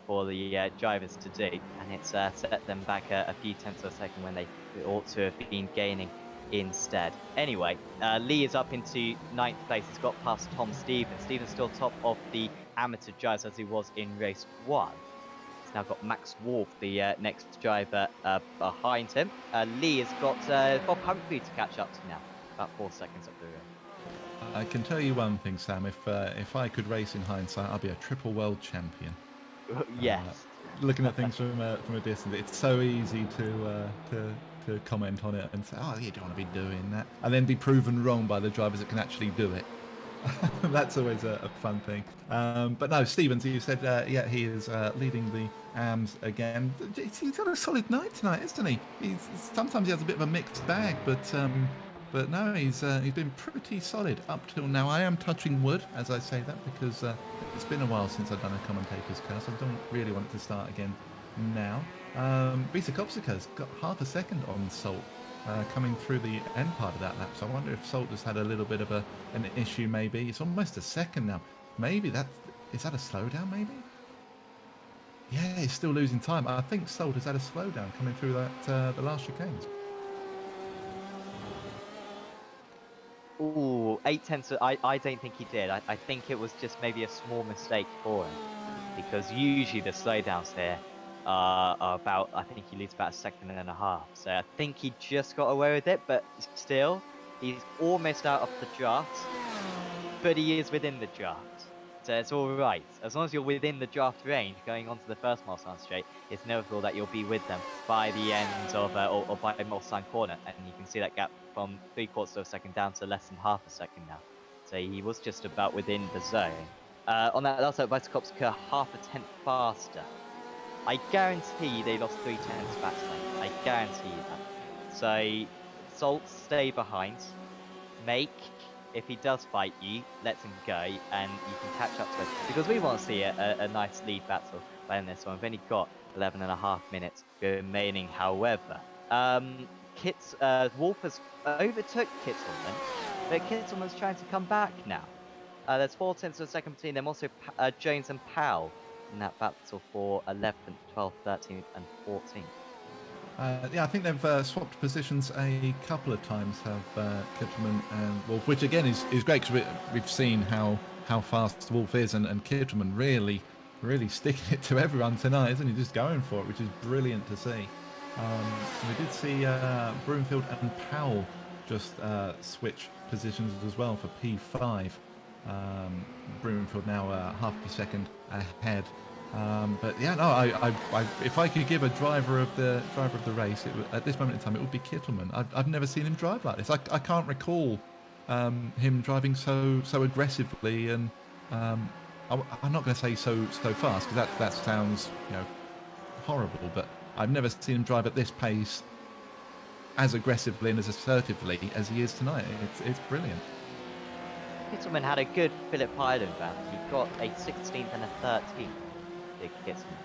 for the drivers to do. And it's set them back a few tenths of a second when they ought to have been gaining instead. Anyway, Lee is up into 9th place. He's got past Tom Stevens. Stevens still top of the amateur drivers as he was in race 1. He's now got Max Wolf, the next driver, behind him. Lee has got Bob Humphrey to catch up to now, about 4 seconds up the road. I can tell you one thing, Sam. If I could race in hindsight, I'd be a triple world champion. Yes. Looking at things from a distance, it's so easy to comment on it and say, "Oh, you don't want to be doing that," and then be proven wrong by the drivers that can actually do it. That's always a fun thing. But no, Stevens, you said, yeah, he is leading the AMS again. He's got a solid night tonight, isn't he? Sometimes he has a bit of a mixed bag, but no, he's been pretty solid up till now. I am touching wood as I say that because it's been a while since I've done a commentator's curse. I don't really want it to start again now. Vysokopska's got half a second on Salt. Coming through the end part of that lap, so I wonder if Salt has had a little bit of an issue. Maybe it's almost a second now. Maybe is that a slowdown? Maybe. Yeah, he's still losing time. I think Salt has had a slowdown coming through that the last chicanes. Ooh, 8 tenths. I don't think he did. I think it was just maybe a small mistake for him because usually the slowdowns there are about, I think he loses about a second and a half. So I think he just got away with it, but still, he's almost out of the draft, but he is within the draft. So it's all right. As long as you're within the draft range going onto the first Mulsanne straight, it's inevitable that you'll be with them by the end of, or by Mulsanne corner. And you can see that gap from 3/4 of a second down to less than half a second now. So he was just about within the zone. On that last lap, Vysokopska half a tenth faster. I guarantee they lost 3 tenths battling. I guarantee you that. So, Salt, stay behind. Make, if he does fight you, let him go, and you can catch up to him. Because we want to see a nice lead battle by this one. We've only got 11.5 minutes remaining, however. Wolf has overtook Kittelman, but Kittelman's trying to come back now. There's 4 tenths of a second between them. Also, Jones and Powell in that battle for 11th, 12th, 13th, and 14th. Yeah, I think they've swapped positions a couple of times, have Kittelman and Wolf, which again is great because we've seen how fast Wolf is, and Kittelman really sticking it to everyone tonight, isn't he? Just going for it, which is brilliant to see. We did see Broomfield and Powell just switch positions as well for P5. Broomfield now half a second ahead. But yeah, no, if I could give a driver of the race, at this moment in time, it would be Kittleman. I've never seen him drive like this. I can't recall him driving so aggressively, and I'm not going to say so fast, because that sounds horrible. But I've never seen him drive at this pace as aggressively and as assertively as he is tonight. It's brilliant. Kittleman had a good Phillip Island round. He got a 16th and a 13th, big Kittleman.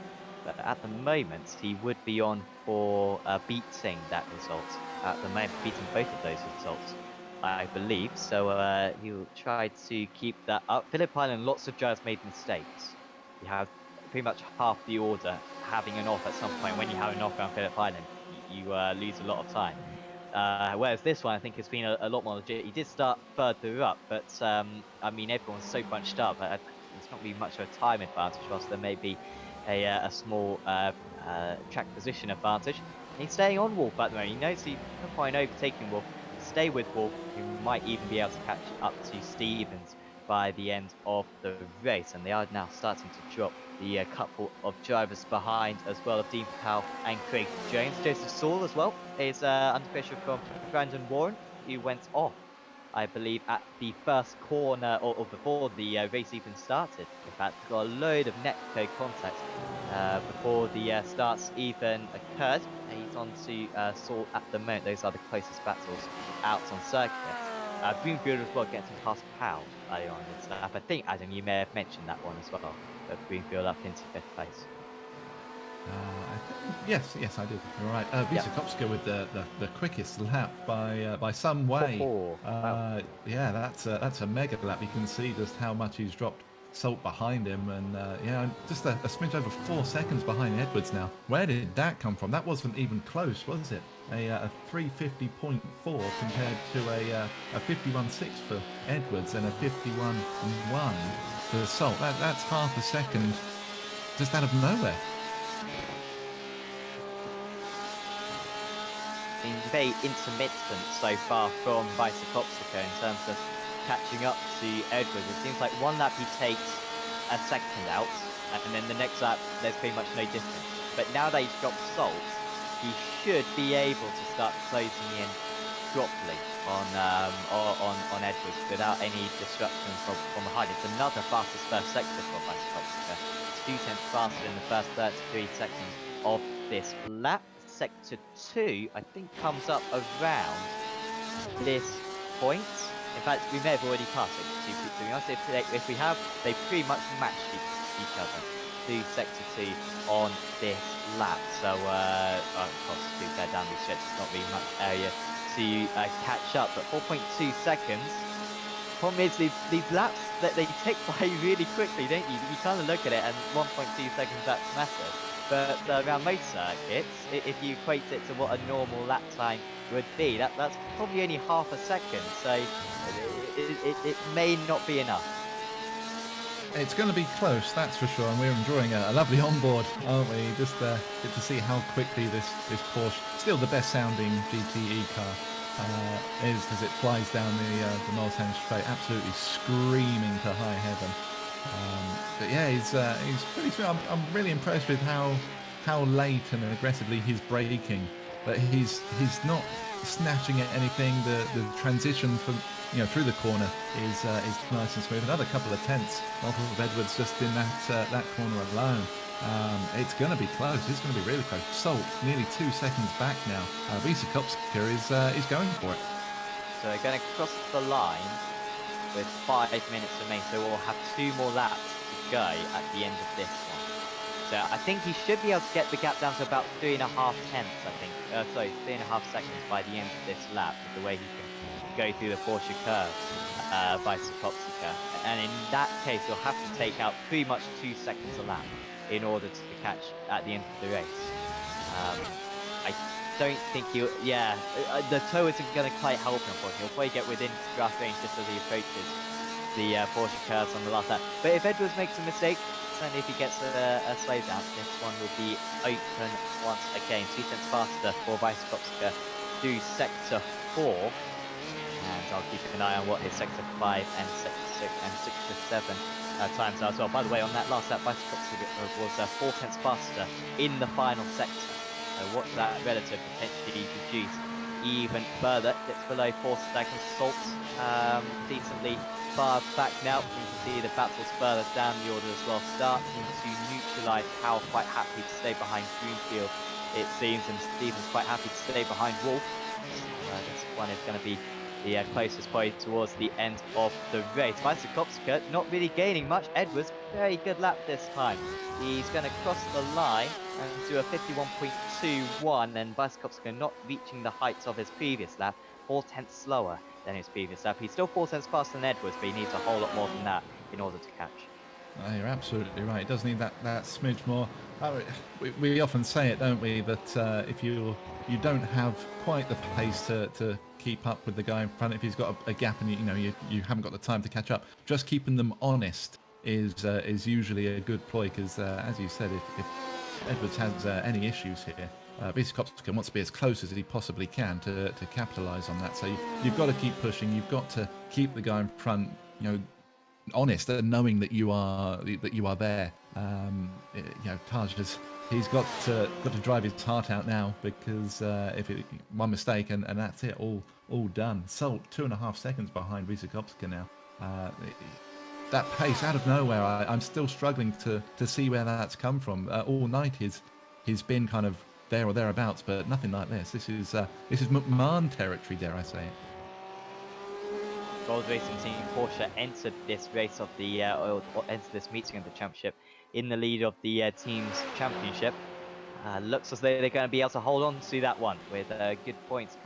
But at the moment, he would be on for beating that result. At the moment, beating both of those results, I believe. So he'll try to keep that up. Phillip Island, lots of drivers made mistakes. You have pretty much half the order having an off at some point. When you have an off around Phillip Island, you lose a lot of time. Whereas this one, I think, has been a lot more legit. He did start further up, but I mean, everyone's so bunched up. There's not really much of a time advantage, whilst there may be a small track position advantage. And he's staying on Wolf at the moment. He knows he's no point overtaking Wolf. Stay with Wolf, who might even be able to catch up to Stevens by the end of the race. And they are now starting to drop the couple of drivers behind as well, of Dean Powell and Craig Jones. Joseph Saul as well is under pressure from Brandon Warren, who went off, I believe, at the first corner or before the race even started. In fact, got a load of netco contact before the starts even occurred. He's on to Saul at the moment. Those are the closest battles out on circuit. Broomfield as well, getting past Powell earlier on this lap. I think, Adam, you may have mentioned that one as well. But Broomfield up into 5th place. Yes, I did. You're right. Wisakowska with the quickest lap by some way. Wow. Yeah, that's a mega lap. You can see just how much he's dropped Salt behind him, and just a smidge over 4 seconds behind Edwards now. Where did that come from? That wasn't even close, was it? A 350.4 compared to a 51.6 for Edwards and a 51.1 for Salt. That's half a second just out of nowhere. Been very intermittent so far from Wisakowska in terms of catching up to Edwards. It seems like one lap he takes a second out, and then the next lap there's pretty much no difference. But now that he's dropped Salt, he should be able to start closing in properly on Edwards without any disruptions from behind. It's another fastest first sector for Wisakowska. 2/10 faster in the first 33 seconds of this lap. Sector 2, I think, comes up around this point. In fact, we may have already passed Sector 2, to be honest. If we have, they pretty much matched each other through Sector 2 on this lap. So, of course, to go down these stretches, not really much area to catch up. But 4.2 seconds. Problem is, these laps, that they tick by really quickly, don't you? You kind of look at it, and 1.2 seconds, that's massive. But around most circuits, if you equate it to what a normal lap time would be, that's probably only half a second. So it may not be enough. It's going to be close, that's for sure, and we're enjoying a lovely onboard, aren't we? Just get to see how quickly this Porsche, still the best sounding GTE car, is as it flies down the Northend Straight, absolutely screaming to high heaven. But yeah, he's pretty smooth. I'm really impressed with how late and aggressively he's braking. But he's not snatching at anything. The transition from through the corner is nice and smooth. Another couple of tenths off of Edwards just in that corner alone. It's going to be close. It's going to be really close. Salt nearly 2 seconds back now. Wisakowska is going for it. So they're going to cross the line with 5 minutes remaining, so we'll have 2 more laps to go at the end of this one. So I think he should be able to get the gap down to about 3.5 tenths, I think. 3.5 seconds by the end of this lap, with the way he can go through the Porsche curves by Wisakowska. And in that case, you'll have to take out pretty much 2 seconds a lap in order to catch at the end of the race. I don't think the toe isn't going to quite help him. He'll probably get within draft range just as he approaches the Porsche curves on the last lap. But if Edwards makes a mistake, certainly if he gets a slow down, this one will be open once again. 2 tenths faster for Wisakowska through Sector 4. And I'll keep an eye on what his Sector 5 and Sector and 67 times as well. By the way, on that last lap, Bicyclops was 4 tenths faster in the final sector. So watch that relative potentially reduce even further. Gets below 4 seconds. Salts decently far back now. You can see the battles further down the order as well, starting to neutralise Powell quite happy to stay behind Greenfield, it seems, and Stevens quite happy to stay behind Wolf. So this one is going to be the closest point towards the end of the race. Bicycopska not really gaining much. Edwards, very good lap this time. He's going to cross the line and do a 51.21, and Bicycopska not reaching the heights of his previous lap, 4 tenths slower than his previous lap. He's still 4 tenths faster than Edwards, but he needs a whole lot more than that in order to catch. You're absolutely right. It does need that smidge more. We often say it, don't we, that if you don't have quite the pace to keep up with the guy in front, if he's got a gap and you haven't got the time to catch up, just keeping them honest is usually a good ploy, because as you said, if Edwards has any issues here, Bicycopska wants to be as close as he possibly can to capitalise on that. So you've got to keep pushing. You've got to keep the guy in front, honest and knowing that you are there. Taj he's got to drive his heart out now, because one mistake and that's it, all done. Salt 2.5 seconds behind Bicycopska now. That pace out of nowhere, I'm still struggling to see where that's come from. All night he's been kind of there or thereabouts, but nothing like this. This is McMahon territory, dare I say it. Gold Racing Team Porsche entered this race of the or entered this meeting of the championship in the lead of the team's championship. Looks as though they're going to be able to hold on to that one with good points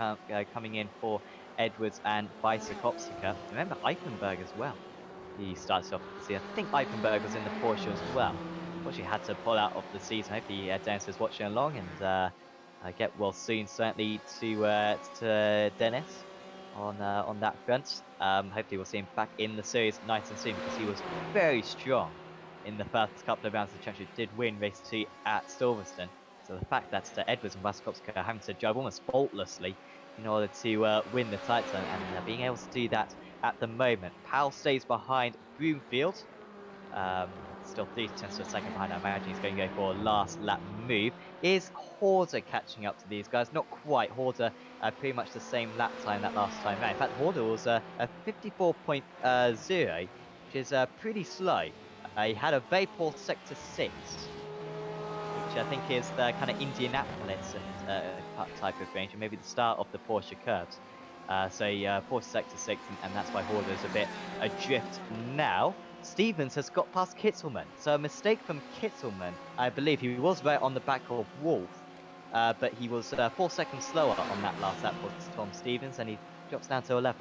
coming in for Edwards and Bicycopska. Remember Eichenberg as well. He starts off the season. I think Eichenberg was in the Porsche as well. Unfortunately, had to pull out of the season. Hopefully, Dennis is watching along and get well soon. Certainly to Dennis on that front. Hopefully, we'll see him back in the series nice and soon, because he was very strong in the first couple of rounds of the championship. Did win race 2 at Silverstone. So the fact that Edwards and Bicycopska are having to drive almost faultlessly in order to win the title, and being able to do that at the moment. Powell stays behind Broomfield. Still 3 tenths of a second behind. I imagine he's going to go for a last lap move. Is Horder catching up to these guys? Not quite. Horder pretty much the same lap time that last time round. In fact, Horder was a 54.0, which is pretty slow. He had a very poor sector 6, which I think is the kind of Indianapolis and type of range, and maybe the start of the Porsche curves. Porsche sector 6, and that's why Horder is a bit adrift now. Stevens has got past Kittelman, so a mistake from Kittelman. I believe he was right on the back of Wolf, but he was 4 seconds slower on that last lap was Tom Stevens, and he drops down to 11th.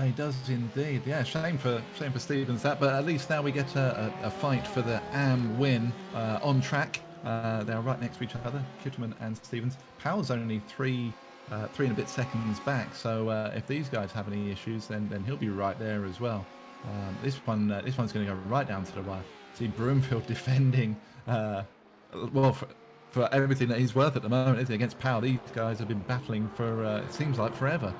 He does indeed. Yeah, shame for Stevens that, but at least now we get a fight for the AM win on track. They're right next to each other, Kittelman and Stevens. Powell's only three and a bit seconds back, so if these guys have any issues, then he'll be right there as well. This one's going to go right down to the wire. See Broomfield defending, for everything that he's worth at the moment, isn't it? Against Powell. These guys have been battling for it seems like forever.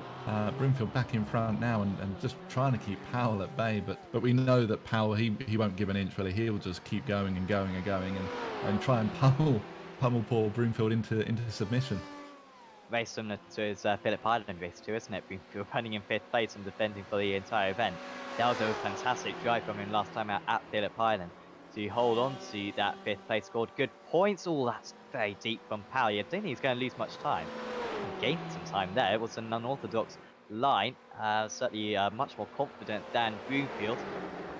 Broomfield back in front now and just trying to keep Powell at bay, but we know that Powell he won't give an inch really. He'll just keep going and going and going and try and pummel poor Broomfield into submission. Very similar to his Phillip Island race too, isn't it? Broomfield running in 5th place and defending for the entire event. That was a fantastic drive from him last time out at Phillip Island to hold on to that 5th place. Scored good points. Oh, that's very deep from Powell. You don't think he's going to lose much time. He gained some time there. It was an unorthodox line. Certainly much more confident than Broomfield.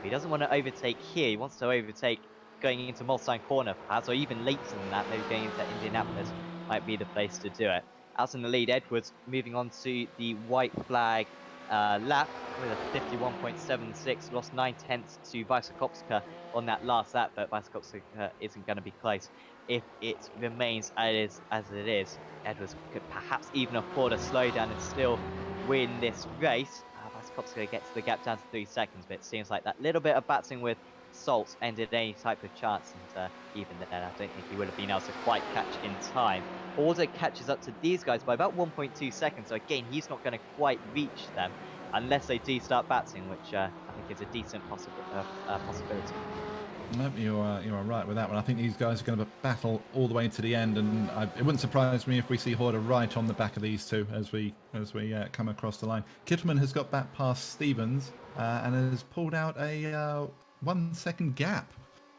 He doesn't want to overtake here. He wants to overtake going into Molstein Corner perhaps, or even later than that, maybe going into Indianapolis might be the place to do it. Out in the lead, Edwards moving on to the white flag lap with a 51.76, lost 9 tenths to Bicycopska on that last lap, but Bicycopska isn't going to be close if it remains as it is. Edwards could perhaps even afford a slowdown and still win this race. Bicycopska gets the gap down to 3 seconds, but it seems like that little bit of battling with Salts ended any type of chance, and even then I don't think he would have been able to quite catch in time. Horder catches up to these guys by about 1.2 seconds, so again he's not going to quite reach them. unless they do start batting, which I think is a decent possibility. Nope, you are right with that one. I think these guys are going to battle all the way to the end, and it wouldn't surprise me if we see Horder right on the back of these two as we come across the line. Kittleman has got back past Stevens and has pulled out a 1 second gap.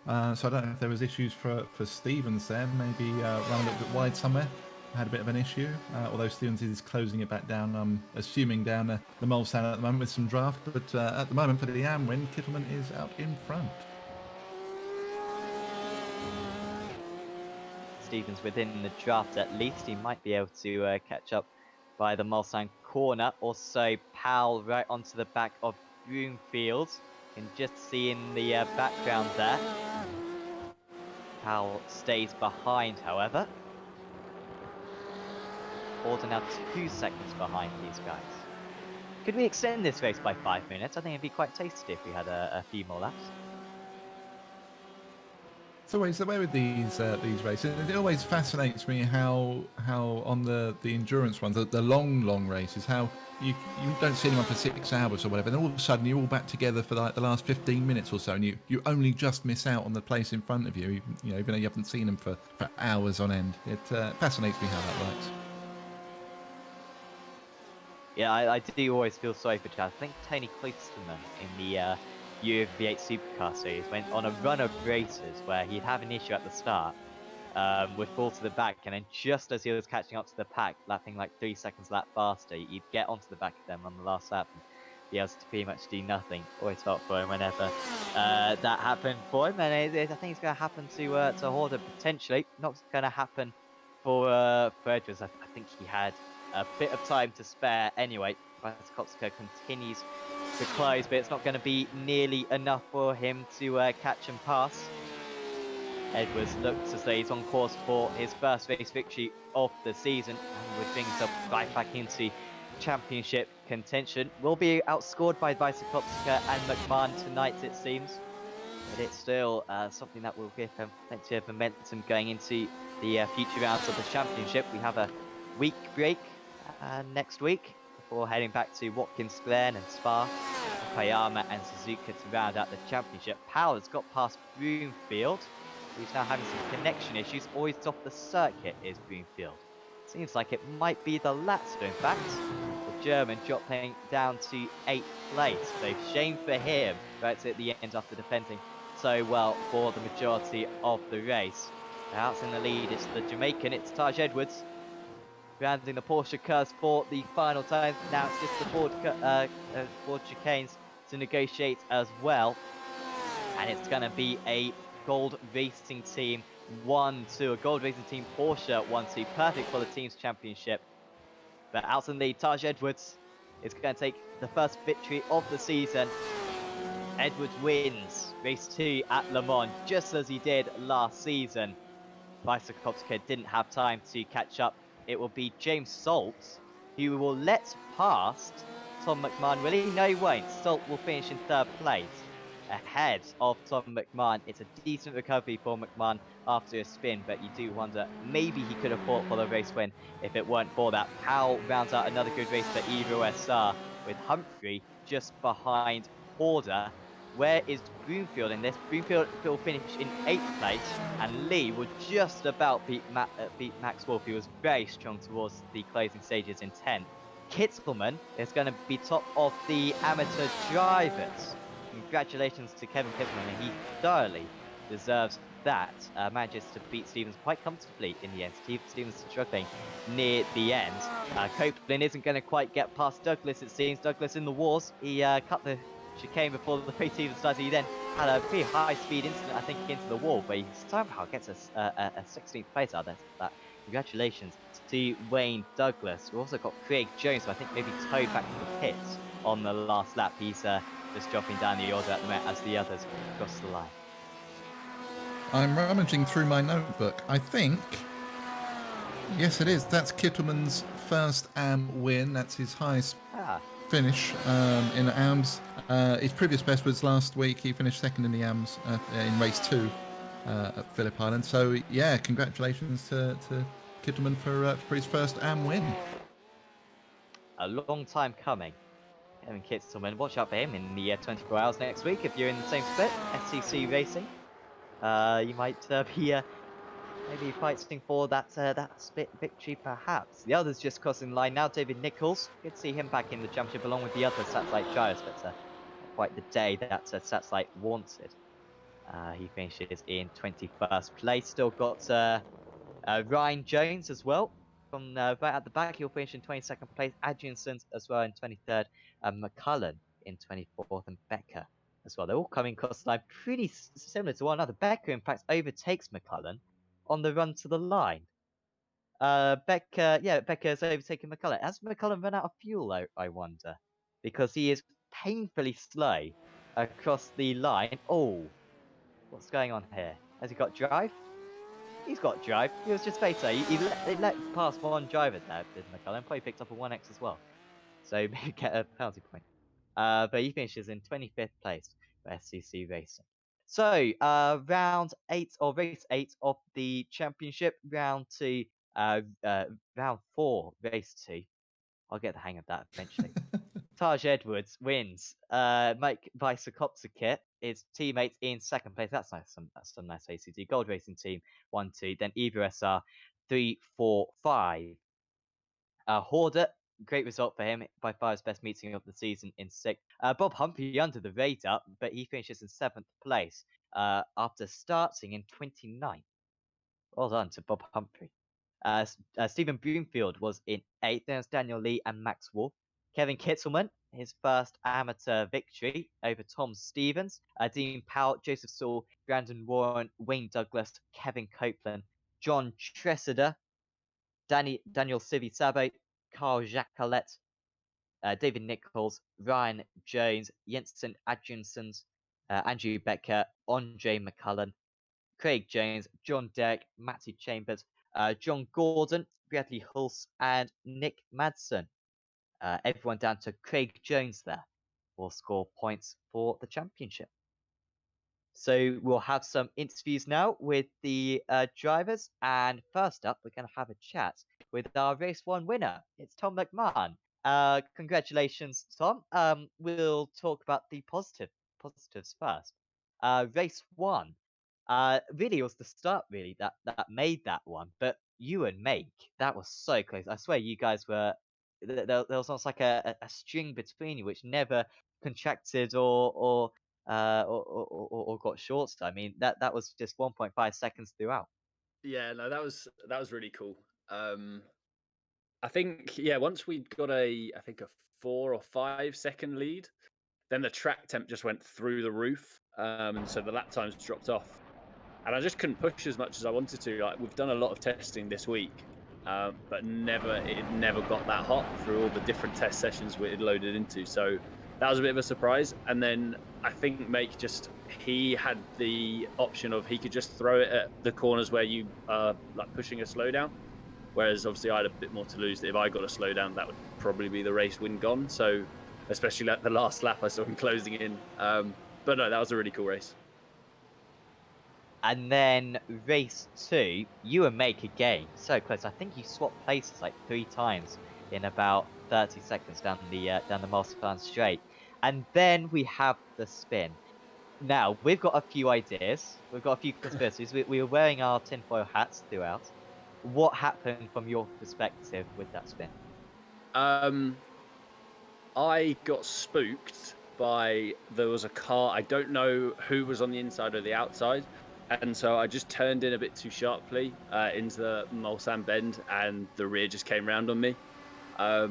So I don't know if there was issues for Stevens there. Maybe run a little bit wide somewhere. Had a bit of an issue. Although Stevens is closing it back down, I'm assuming down the mole stand at the moment with some draft. But at the moment for the AM win, Kittleman is out in front. Stevens within the draft at least. He might be able to catch up by the Mulsanne corner. Also, Powell right onto the back of Broomfield. You can just see in the background there. Powell stays behind, however. Order now 2 seconds behind these guys. Could we extend this race by 5 minutes? I think it'd be quite tasty if we had a few more laps. It's always the way with these races. It always fascinates me how on the endurance ones, the long races, how you don't see anyone for 6 hours or whatever, and all of a sudden you're all back together for like the last 15 minutes or so, and you only just miss out on the place in front of you, even though you haven't seen them for hours on end. It fascinates me how that works. Yeah, I do always feel sorry for Chad. I think Tony Cloisterman in the Year of V8 Supercar series went on a run of races where he'd have an issue at the start, would fall to the back, and then just as he was catching up to the pack, lapping like 3 seconds a lap faster, you'd get onto the back of them on the last lap and be able to pretty much do nothing. Always felt for him whenever that happened for him, and I think it's going to happen to Horder potentially. Not going to happen for Edwards. I think he had a bit of time to spare anyway. Kopska continues to close, but it's not going to be nearly enough for him to catch and pass. Edwards looks as though he's on course for his first race victory of the season and would bring himself right back into championship contention. Will be outscored by Kopska and McMahon tonight, it seems. But it's still something that will give him plenty of momentum going into the future rounds of the championship. We have a week break next week before heading back to Watkins Glen and Spa, Okayama and Suzuka to round out the championship. Powell has got past Broomfield. He's now having some connection issues. Always off the circuit is Broomfield. Seems like it might be the latter, in fact. The German dropping down to 8th place. So shame for him, right at the end after defending so well for the majority of the race. Out in the lead, it's the Jamaican, it's Taj Edwards. Rounding the Porsche curves for the final time. Now it's just the Ford chicanes to negotiate as well. And it's going to be a Gold Racing Team 1-2. A Gold Racing Team Porsche 1-2. Perfect for the team's championship. But out in the lead, Taj Edwards is going to take the first victory of the season. Edwards wins race 2 at Le Mans, just as he did last season. Kopska didn't have time to catch up. It will be James Salt who will let past Tom McMahon. Will he? No, he won't. Salt will finish in 3rd place ahead of Tom McMahon. It's a decent recovery for McMahon after a spin, but you do wonder maybe he could have fought for the race win if it weren't for that. Powell rounds out another good race for Evo SR with Humphrey just behind Horder. Where is Broomfield in this? Broomfield will finish in 8th place, and Lee would just about beat Max Wolf, who was very strong towards the closing stages in 10th. Kittleman is going to be top of the amateur drivers. Congratulations to Kevin Kittleman, and he thoroughly deserves that. Manages to beat Stevens quite comfortably in the end. Stevens struggling near the end. Copeland isn't going to quite get past Douglas, it seems. Douglas in the wars. He cut the chicane before the race even started. He then had a pretty high-speed incident, I think, into the wall, but he somehow gets a 16th place out of that. Congratulations to Wayne Douglas. We've also got Craig Jones, who I think maybe towed back to the pits on the last lap. He's just dropping down the order at the moment as the others cross the line. I'm rummaging through my notebook. I think, yes, it is. That's Kittleman's first AM win. That's his highest finish in the AMS. His previous best was last week. He finished 2nd in the AMS in race 2 at Phillip Island. So yeah, congratulations to Kittleman for his first AM win. A long time coming. Kevin Kitselman, watch out for him in the 24 hours next week if you're in the same split, SCC Racing. You might be maybe fighting for that split victory, perhaps. The others just crossing the line now. David Nichols, good to see him back in the championship along with the other Satellite drivers, but not quite the day that Satellite wanted. He finishes in 21st place. Still got Ryan Jones as well. From right at the back, he'll finish in 22nd place. Adrianson as well in 23rd. McCullen in 24th, and Becker as well. They're all coming across the line pretty similar to one another. Becker, in fact, overtakes McCullen on the run to the line. Becker's overtaken McCullen. Has McCullen run out of fuel, I wonder? Because he is painfully slow across the line. Oh, what's going on here? Has he got drive? He's got drive. He was just better. He let past one driver there, did McCullen. Probably picked up a 1x as well. So maybe get a penalty point. But he finishes in 25th place for SCC Racing. So, round 8 or race 8 of the championship, round 2, round 4, race 2. I'll get the hang of that eventually. Taj Edwards wins. Mike Vysokopsakit, his teammates in 2nd place. That's nice. That's some nice ACT. Gold Racing Team 1, 2. Then Evo SR 3, 4, 5. Horder, great result for him. By far his best meeting of the season in 6th. Bob Humphrey under the radar, but he finishes in 7th place after starting in 29th. Well done to Bob Humphrey. Stephen Broomfield was in 8th. Then it's Daniel Lee and Max Wolf. Kevin Kitzelman, his first amateur victory over Tom Stevens. Dean Powell, Joseph Saul, Brandon Warren, Wayne Douglas, Kevin Copeland, John Tressida, Daniel Civi-Sabo, Carl Jacquelet, David Nichols, Ryan Jones, Jensen Adjunssons, Andrew Becker, Andre McCullen, Craig Jones, John Derrick, Matty Chambers, John Gordon, Bradley Hulse, and Nick Madsen. Everyone down to Craig Jones there will score points for the championship. So we'll have some interviews now with the drivers, and first up, we're going to have a chat with our race 1 winner. It's Tom McMahon. Congratulations, Tom. We'll talk about the positives first. Race 1. Really, it was the start really that made that one, but you and Make, that was so close. I swear you guys were. There was almost like a string between you, which never contracted or got shorter. I mean, that was just 1.5 seconds throughout. Yeah, no, that was really cool. I think once we'd got I think a 4 or 5 second lead, then the track temp just went through the roof, and so the lap times dropped off, and I just couldn't push as much as I wanted to. Like, we've done a lot of testing this week, but it never got that hot through all the different test sessions we had loaded into. So that was a bit of a surprise. And then I think Make he had the option of he could just throw it at the corners where you are like pushing a slowdown. Whereas obviously I had a bit more to lose. If I got a slowdown, that would probably be the race win gone. So especially like the last lap, I saw him closing in. But no, that was a really cool race. And then race 2, you and Make again, so close. I think you swapped places like 3 times in about 30 seconds down the Masterplan straight. And then we have the spin. Now, we've got a few ideas. We've got a few conspiracies. We were wearing our tinfoil hats throughout. What happened from your perspective with that spin? I got spooked by, there was a car, I don't know who was on the inside or the outside, and so I just turned in a bit too sharply into the Mulsanne bend, and the rear just came round on me. I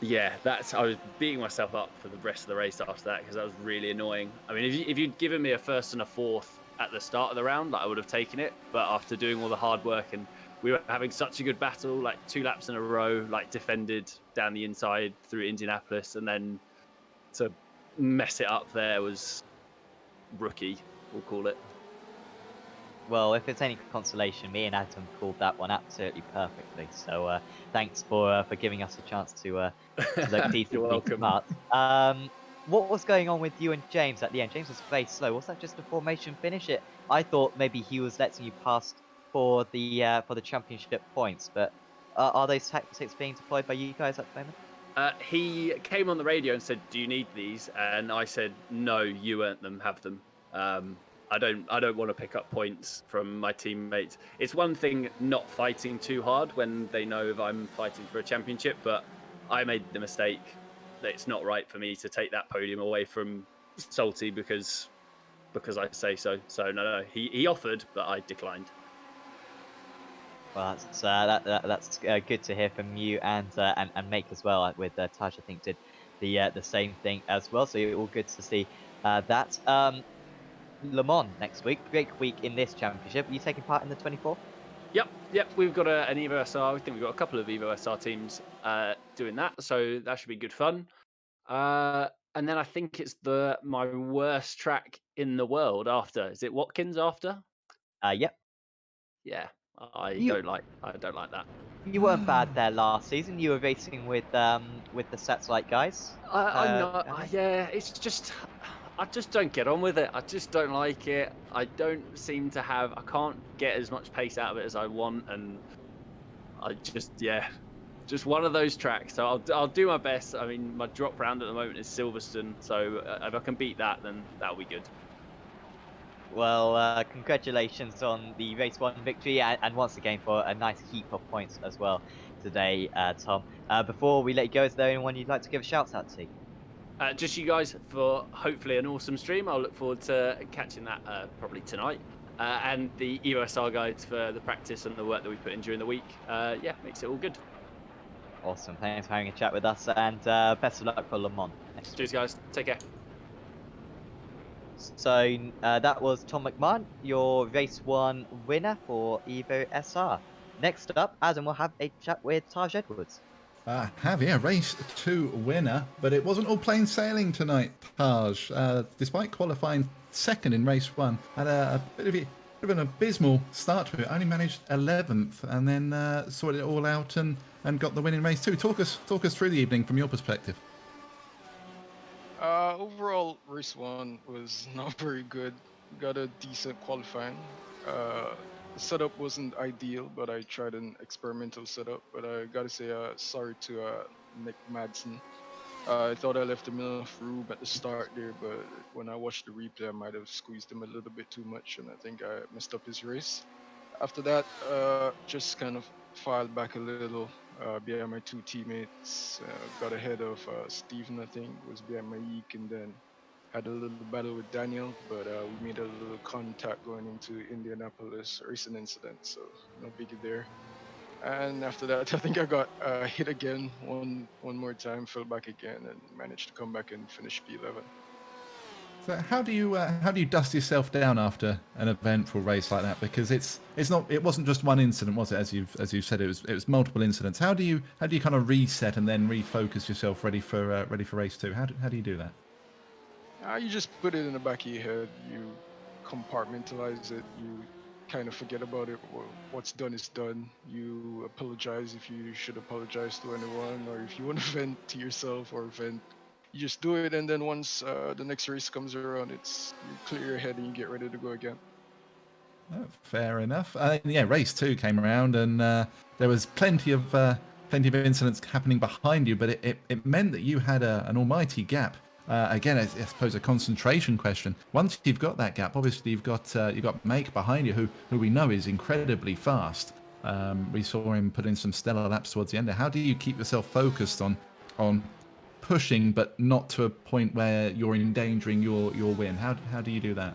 was beating myself up for the rest of the race after that, because that was really annoying. I mean, if you'd given me a 1st and a 4th at the start of the round, I would have taken it, but after doing all the hard work, and we were having such a good battle, like 2 laps in a row, like defended down the inside through Indianapolis, and then to mess it up there was rookie, we'll call it. Well, if it's any consolation, me and Adam called that one absolutely perfectly. So thanks for giving us a chance to look decently You're welcome. smart. What was going on with you and James at the end? James was very slow. Was that just a formation finish? I thought maybe he was letting you pass for the championship points, but are those tactics being deployed by you guys at the moment? He came on the radio and said, "Do you need these?" And I said, "No, you earned them. Have them. I don't want to pick up points from my teammates. It's one thing not fighting too hard when they know if I'm fighting for a championship, but I made the mistake that it's not right for me to take that podium away from Salty because I say so. So no, he offered, but I declined." Well, that's good to hear from you and Make as well. With Taj, I think did the same thing as well. So all good to see that. Le Mans next week, big week in this championship. Are you taking part in the 24th? Yep. We've got an Evo SR. I think we've got a couple of Evo SR teams doing that, so that should be good fun. And then I think it's my worst track in the world after. Is it Watkins after? Yep. Yeah, I You don't like that. you weren't bad there last season. You were racing with the Satellite guys. I'm not. Earlier. Yeah, it's just I just don't get on with it. I just don't like it. I don't seem to have. I can't get as much pace out of it as I want, and I just one of those tracks. So I'll do my best. I mean, my drop round at the moment is Silverstone, so if I can beat that, then that'll be good. Well, congratulations on the race one victory, and once again for a nice heap of points as well today, Tom. Before we let you go, is there anyone you'd like to give a shout out to? Just you guys for hopefully an awesome stream. I'll look forward to catching that probably tonight. And the EOSR guides for the practice and the work that we put in during the week. Yeah, makes it all good. Awesome. Thanks for having a chat with us, and best of luck for Le Mans next week. Cheers, guys. Take care. So that was Tom McMahon, your race one winner for Evo SR. Next up, Adam will have a chat with Taj Edwards. Race 2 winner, but it wasn't all plain sailing tonight, Taj. Despite qualifying second in race 1, had a bit of an abysmal start to it. Only managed 11th, and then sorted it all out and got the win in race 2. Talk us through the evening from your perspective. Overall, race 1 was not very good. Got a decent qualifying. The setup wasn't ideal, but I tried an experimental setup. But I gotta say, sorry to Nick Madsen. I thought I left him enough room at the start there, but when I watched the replay, I might have squeezed him a little bit too much, and I think I messed up his race. After that, just kind of filed back a little behind my two teammates. Got ahead of Steven, I think, was behind my Yeek, and then had a little battle with Daniel, but we made a little contact going into Indianapolis racing incident, so no biggie there. And after that, I think I got hit again one more time, fell back again, and managed to come back and finish P11. So how do you dust yourself down after an eventful race like that? Because it wasn't just one incident, was it? As you said, it was multiple incidents. How do you kind of reset and then refocus yourself ready for race 2? How do you do that? You just put it in the back of your head. You compartmentalize it. You kind of forget about it. What's done is done. You apologize if you should apologize to anyone, or if you want to vent to yourself or vent, you just do it. And then once the next race comes around, you clear your head and you get ready to go again. Oh, fair enough. Race 2 came around, and there was plenty of incidents happening behind you, but it meant that you had an almighty gap. Again, I suppose a concentration question. Once you've got that gap, obviously you've got Make behind you, who we know is incredibly fast. We saw him put in some stellar laps towards the end. How do you keep yourself focused on pushing, but not to a point where you're endangering your win? How do you do that?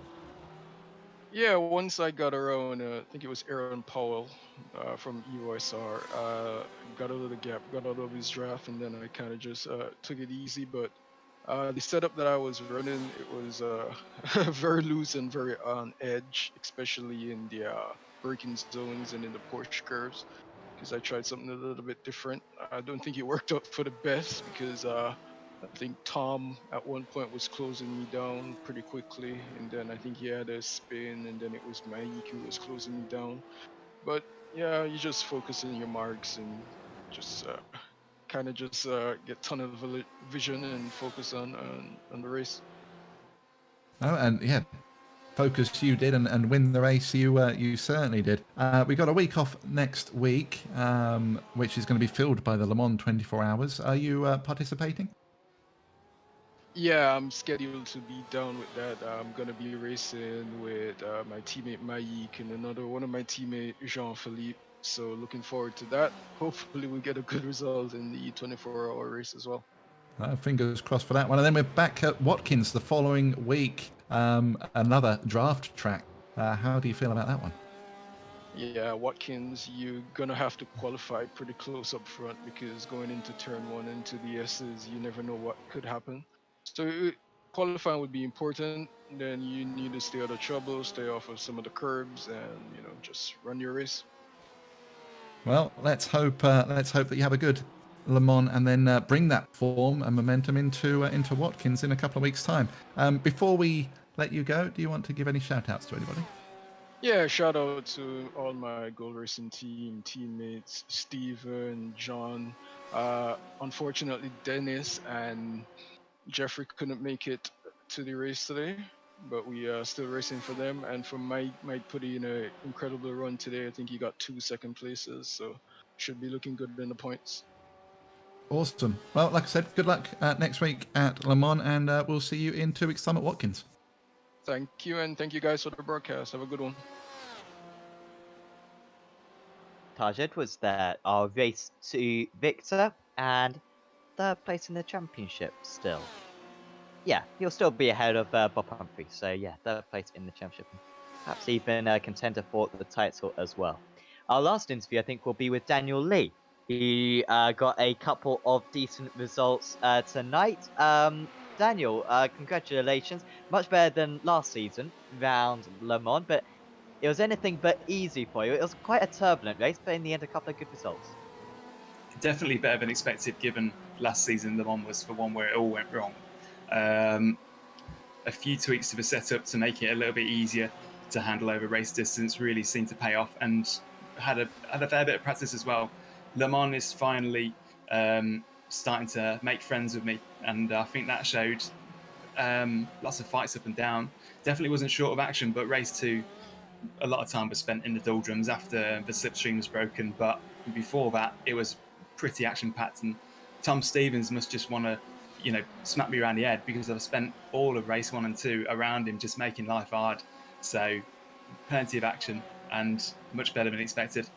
Yeah, once I got around, I think it was Aaron Powell from EOSR, got out of the gap, got out of his draft, and then I kind of just took it easy. But the setup that I was running, it was very loose and very on edge, especially in the braking zones and in the Porsche curves, because I tried something a little bit different. I don't think it worked out for the best because I think Tom at one point was closing me down pretty quickly, and then I think he had a spin, and then it was Maik who was closing me down. But yeah, you just focus on your marks and just kind of just get tunnel vision and focus on the race. Oh, and yeah, focus you did and win the race you certainly did. We got a week off next week, which is going to be filled by the Le Mans 24 Hours. Are you participating? Yeah, I'm scheduled to be down with that. I'm gonna be racing with my teammate Maik and another one of my teammate Jean-Philippe. So looking forward to that. Hopefully we get a good result in the 24-hour race as well. Fingers crossed for that one. And then we're back at Watkins the following week. Another draft track. How do you feel about that one? Yeah, Watkins, you're gonna have to qualify pretty close up front because going into turn one into the S's, you never know what could happen. So qualifying would be important. Then you need to stay out of trouble, stay off of some of the curbs, and just run your race. Well, let's hope that you have a good Le Mans and then bring that form and momentum into Watkins in a couple of weeks' time. Before we let you go, do you want to give any shout outs to anybody? Yeah, shout out to all my Gold Racing team teammates, Steven, John. Unfortunately, Dennis and Jeffrey couldn't make it to the race today, but we are still racing for them. And for Mike put in an incredible run today. I think he got 2 second places, so should be looking good in the points. Awesome. Well, like I said, good luck next week at Le Mans, and we'll see you in 2 weeks' time at Watkins. Thank you, and thank you guys for the broadcast. Have a good one. Taj Edwards there, our race to Victor, and third place in the championship still. Yeah, he'll still be ahead of Bob Humphrey. So yeah, third place in the championship. Perhaps even a contender for the title as well. Our last interview, I think, will be with Daniel Lee. He got a couple of decent results tonight. Daniel, congratulations. Much better than last season, round Le Mans, but it was anything but easy for you. It was quite a turbulent race, but in the end, a couple of good results. Definitely better than expected, given last season the one was for one where it all went wrong. A few tweaks to the setup to make it a little bit easier to handle over race distance really seemed to pay off, and had a fair bit of practice as well. Le Mans is finally starting to make friends with me, and I think that showed. Lots of fights up and down. Definitely wasn't short of action, but race 2, a lot of time was spent in the doldrums after the slipstream was broken. But before that, it was pretty action-packed, and Tom Stevens must just want to, smack me around the head because I've spent all of race 1 and 2 around him, just making life hard. So plenty of action and much better than expected.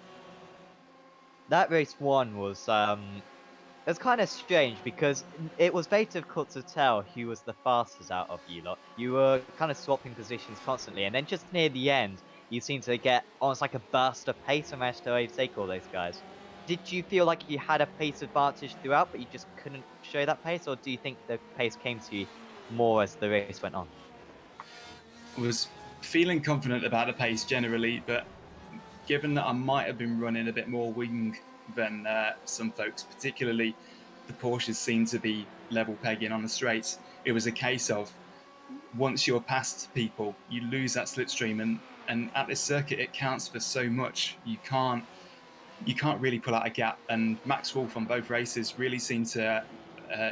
That race 1 was it was kind of strange because it was very difficult to tell who was the fastest out of you lot. You were kind of swapping positions constantly, and then just near the end, you seemed to get almost like a burst of pace and managed to overtake all those guys. Did you feel like you had a pace advantage throughout, but you just couldn't show that pace, or do you think the pace came to you more as the race went on? I was feeling confident about the pace generally, but given that I might have been running a bit more wing than some folks, particularly the Porsches seem to be level pegging on the straights, it was a case of once you're past people, you lose that slipstream, and at this circuit it counts for so much. You can't really pull out a gap, and Max Wolf on both races really seemed to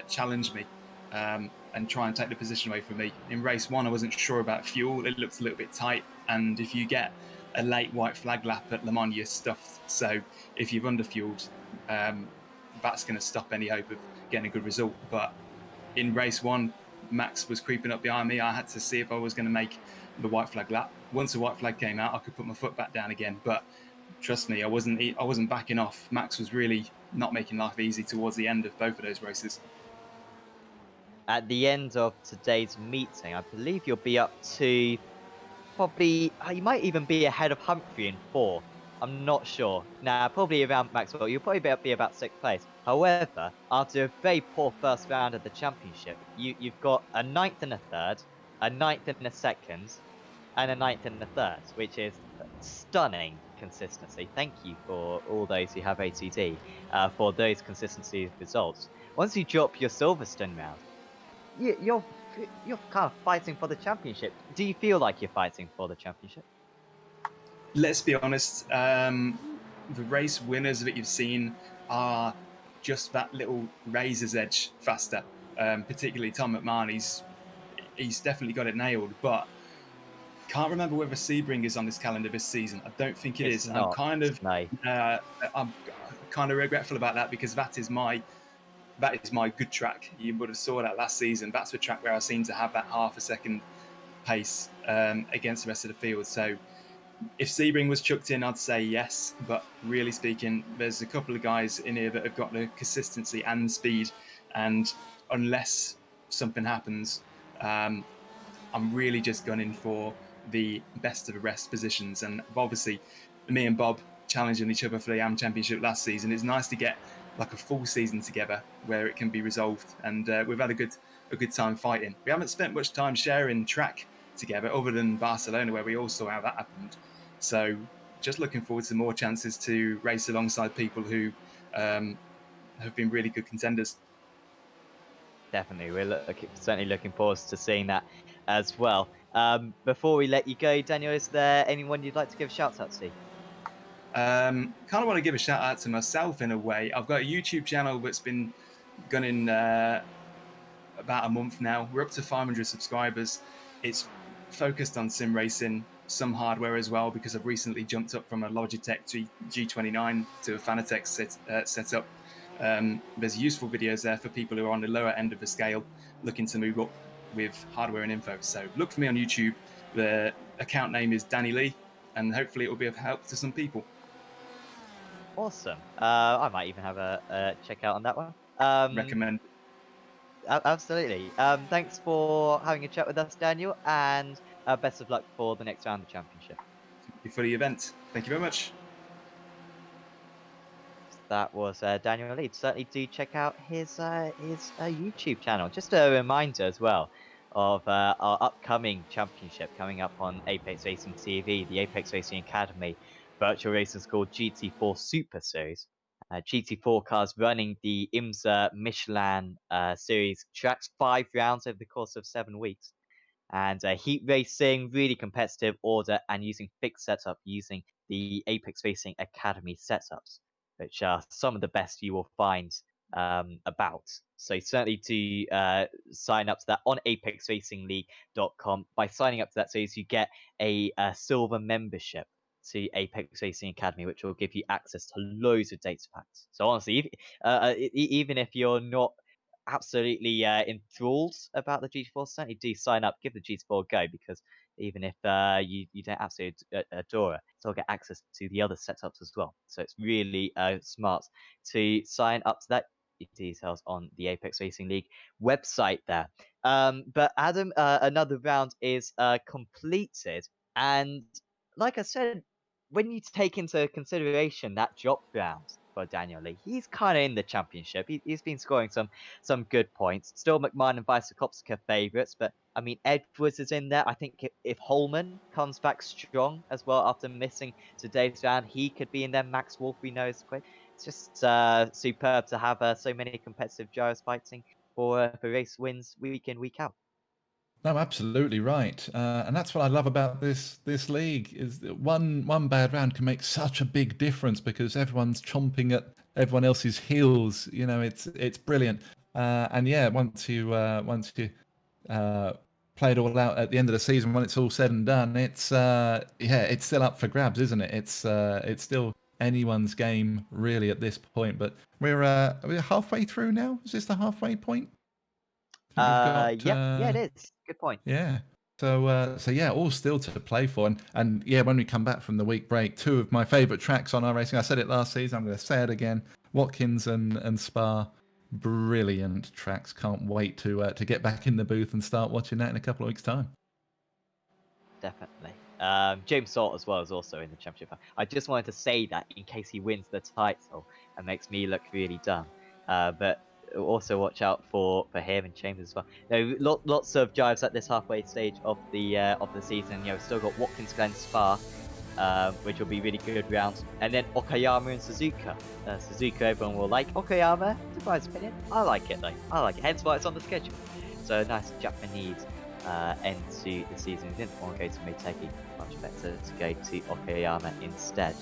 challenge me and try and take the position away from me. In race 1, I wasn't sure about fuel. It looked a little bit tight, and if you get a late white flag lap at Le Mans, you're stuffed. So if you've underfueled, that's going to stop any hope of getting a good result. But in race 1, Max was creeping up behind me. I had to see if I was going to make the white flag lap. Once the white flag came out, I could put my foot back down again. But trust me, I wasn't backing off. Max was really not making life easy towards the end of both of those races. At the end of today's meeting, I believe you'll be up to probably, you might even be ahead of Humphrey in 4th. I'm not sure. Nah, probably around Maxwell. You'll probably be about 6th place. However, after a very poor first round of the championship, you've got a 9th and a 3rd, a 9th and a 2nd, and a 9th and a 3rd, which is stunning consistency. Thank you for all those who have ATD for those consistency results. Once you drop your Silverstone round, you're kind of fighting for the championship. Do you feel like you're fighting for the championship? Let's be honest, the race winners that you've seen are just that little razor's edge faster. Particularly Tom McMahon, he's definitely got it nailed. But can't remember whether Sebring is on this calendar this season. I don't think it It's is. not. No. I'm kind of regretful about that, because that is my good track. You would have saw that last season. That's the track where I seem to have that half a second pace against the rest of the field. So if Sebring was chucked in, I'd say yes. But really speaking, there's a couple of guys in here that have got the consistency and speed. And unless something happens, I'm really just gunning for the best of the rest positions. And obviously, me and Bob challenging each other for the AM Championship last season. It's nice to get like a full season together where it can be resolved. And we've had a good time fighting. We haven't spent much time sharing track together, other than Barcelona, where we all saw how that happened. So just looking forward to more chances to race alongside people who have been really good contenders. Definitely, we're certainly looking forward to seeing that as well. Before we let you go, Daniel, is there anyone you'd like to give shouts out to? Kind of want to give a shout out to myself in a way. I've got a YouTube channel that's been gunning about a month now. We're up to 500 subscribers. It's focused on sim racing, some hardware as well, because I've recently jumped up from a Logitech G29 to a Fanatec setup. There's useful videos there for people who are on the lower end of the scale, looking to move up with hardware and info. So look for me on YouTube. The account name is Danny Lee, and hopefully it will be of help to some people. Awesome. I might even have a check out on that one. Recommend. Absolutely. Thanks for having a chat with us, Daniel, and best of luck for the next round of the championship. For the event. Thank you very much. That was Daniel Leeds. Certainly do check out his YouTube channel. Just a reminder as well of our upcoming championship coming up on Apex Racing TV, the Apex Racing Academy virtual racing school GT4 Super Series. GT4 cars running the IMSA Michelin series tracks 5 rounds over the course of 7 weeks. And heat racing, really competitive order, and using fixed setup using the Apex Racing Academy setups, which are some of the best you will find about. So certainly do sign up to that on apexracingleague.com. By signing up to that series, you get a silver membership to Apex Racing Academy, which will give you access to loads of data packs. So honestly, even if you're not absolutely enthralled about the GT4, certainly do sign up, give the GT4 a go, because even if you don't absolutely adore it, still get access to the other setups as well. So it's really smart to sign up to that. Details on the Apex Racing League website there. But Adam, another round is completed, and like I said, when you take into consideration that drop round for Daniel Lee, he's kind of in the championship. He's been scoring some good points. Still McMahon and Vysokopska favourites, but I mean, Edwards is in there. I think if Holman comes back strong as well after missing today's round, he could be in there. Max Wolf, we know, is quick. It's just superb to have so many competitive gyros fighting for race wins week in, week out. No, absolutely right, and that's what I love about this league is that one bad round can make such a big difference because everyone's chomping at everyone else's heels. You know, it's brilliant, and yeah, once you play it all out at the end of the season, when it's all said and done, it's it's still up for grabs, isn't it? It's still anyone's game really at this point. But we're halfway through now. Is this the halfway point? I think we've got Yeah, it is. Good point. yeah. So yeah, all still to play for, and yeah, when we come back from the week break, 2 of my favourite tracks on iRacing. I said it last season. I'm going to say it again. Watkins and Spa, brilliant tracks. Can't wait to get back in the booth and start watching that in a couple of weeks' time. Definitely. James Salt as well is also in the championship. I just wanted to say that in case he wins the title and makes me look really dumb. But also watch out for him and Chambers as well. You know, lots of drives at this halfway stage of the season. You know, still got Watkins Glen Spa, which will be really good rounds, and then Okayama and Suzuka. Suzuka, everyone will like. Okayama, surprise opinion, I like it though. I like it. Hence why it's on the schedule. So a nice Japanese end to the season. He didn't want to go to Motegi, much better to go to Okayama instead.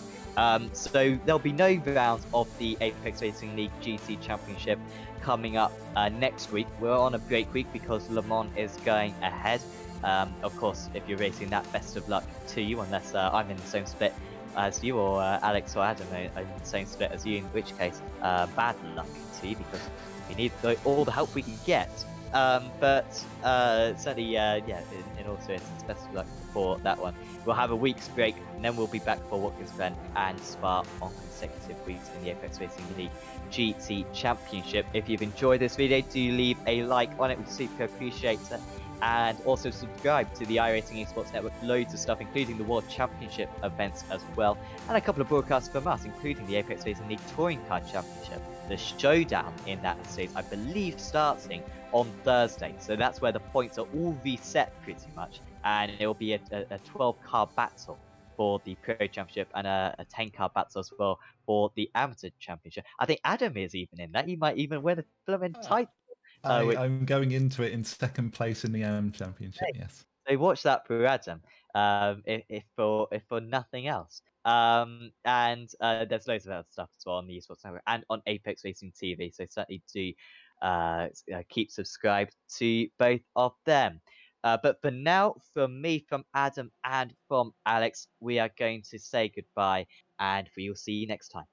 So there'll be no rounds of the Apex Racing League GT Championship coming up next week. We're on a break week because Le Mans is going ahead. Of course, if you're racing that, best of luck to you, unless I'm in the same split as you, or Alex or Adam are in the same split as you, in which case, bad luck to you, because we need all the help we can get. But certainly, yeah, in all seriousness, best of luck for that one. We'll have a week's break, and then we'll be back for Watkins Glen and Spa on consecutive weeks in the Apex Racing League GT Championship. If you've enjoyed this video, do leave a like on it. We super appreciate it. And also subscribe to the iRacing Esports Network. Loads of stuff, including the World Championship events as well, and a couple of broadcasts from us, including the Apex Racing League Touring Car Championship. The showdown in that stage, I believe, starting on Thursday. So that's where the points are all reset pretty much, and it will be a 12-car battle for the Pro Championship and a 10-car battle as well for the Amateur Championship. I think Adam is even in that. He might even win a blooming title. I'm going into it in second place in the AM Championship. Yes. So watch that for Adam, if for nothing else. And there's loads of other stuff as well on the Esports Network and on Apex Racing TV. So certainly do keep subscribed to both of them. But for now, from me, from Adam, and from Alex, we are going to say goodbye, and we will see you next time.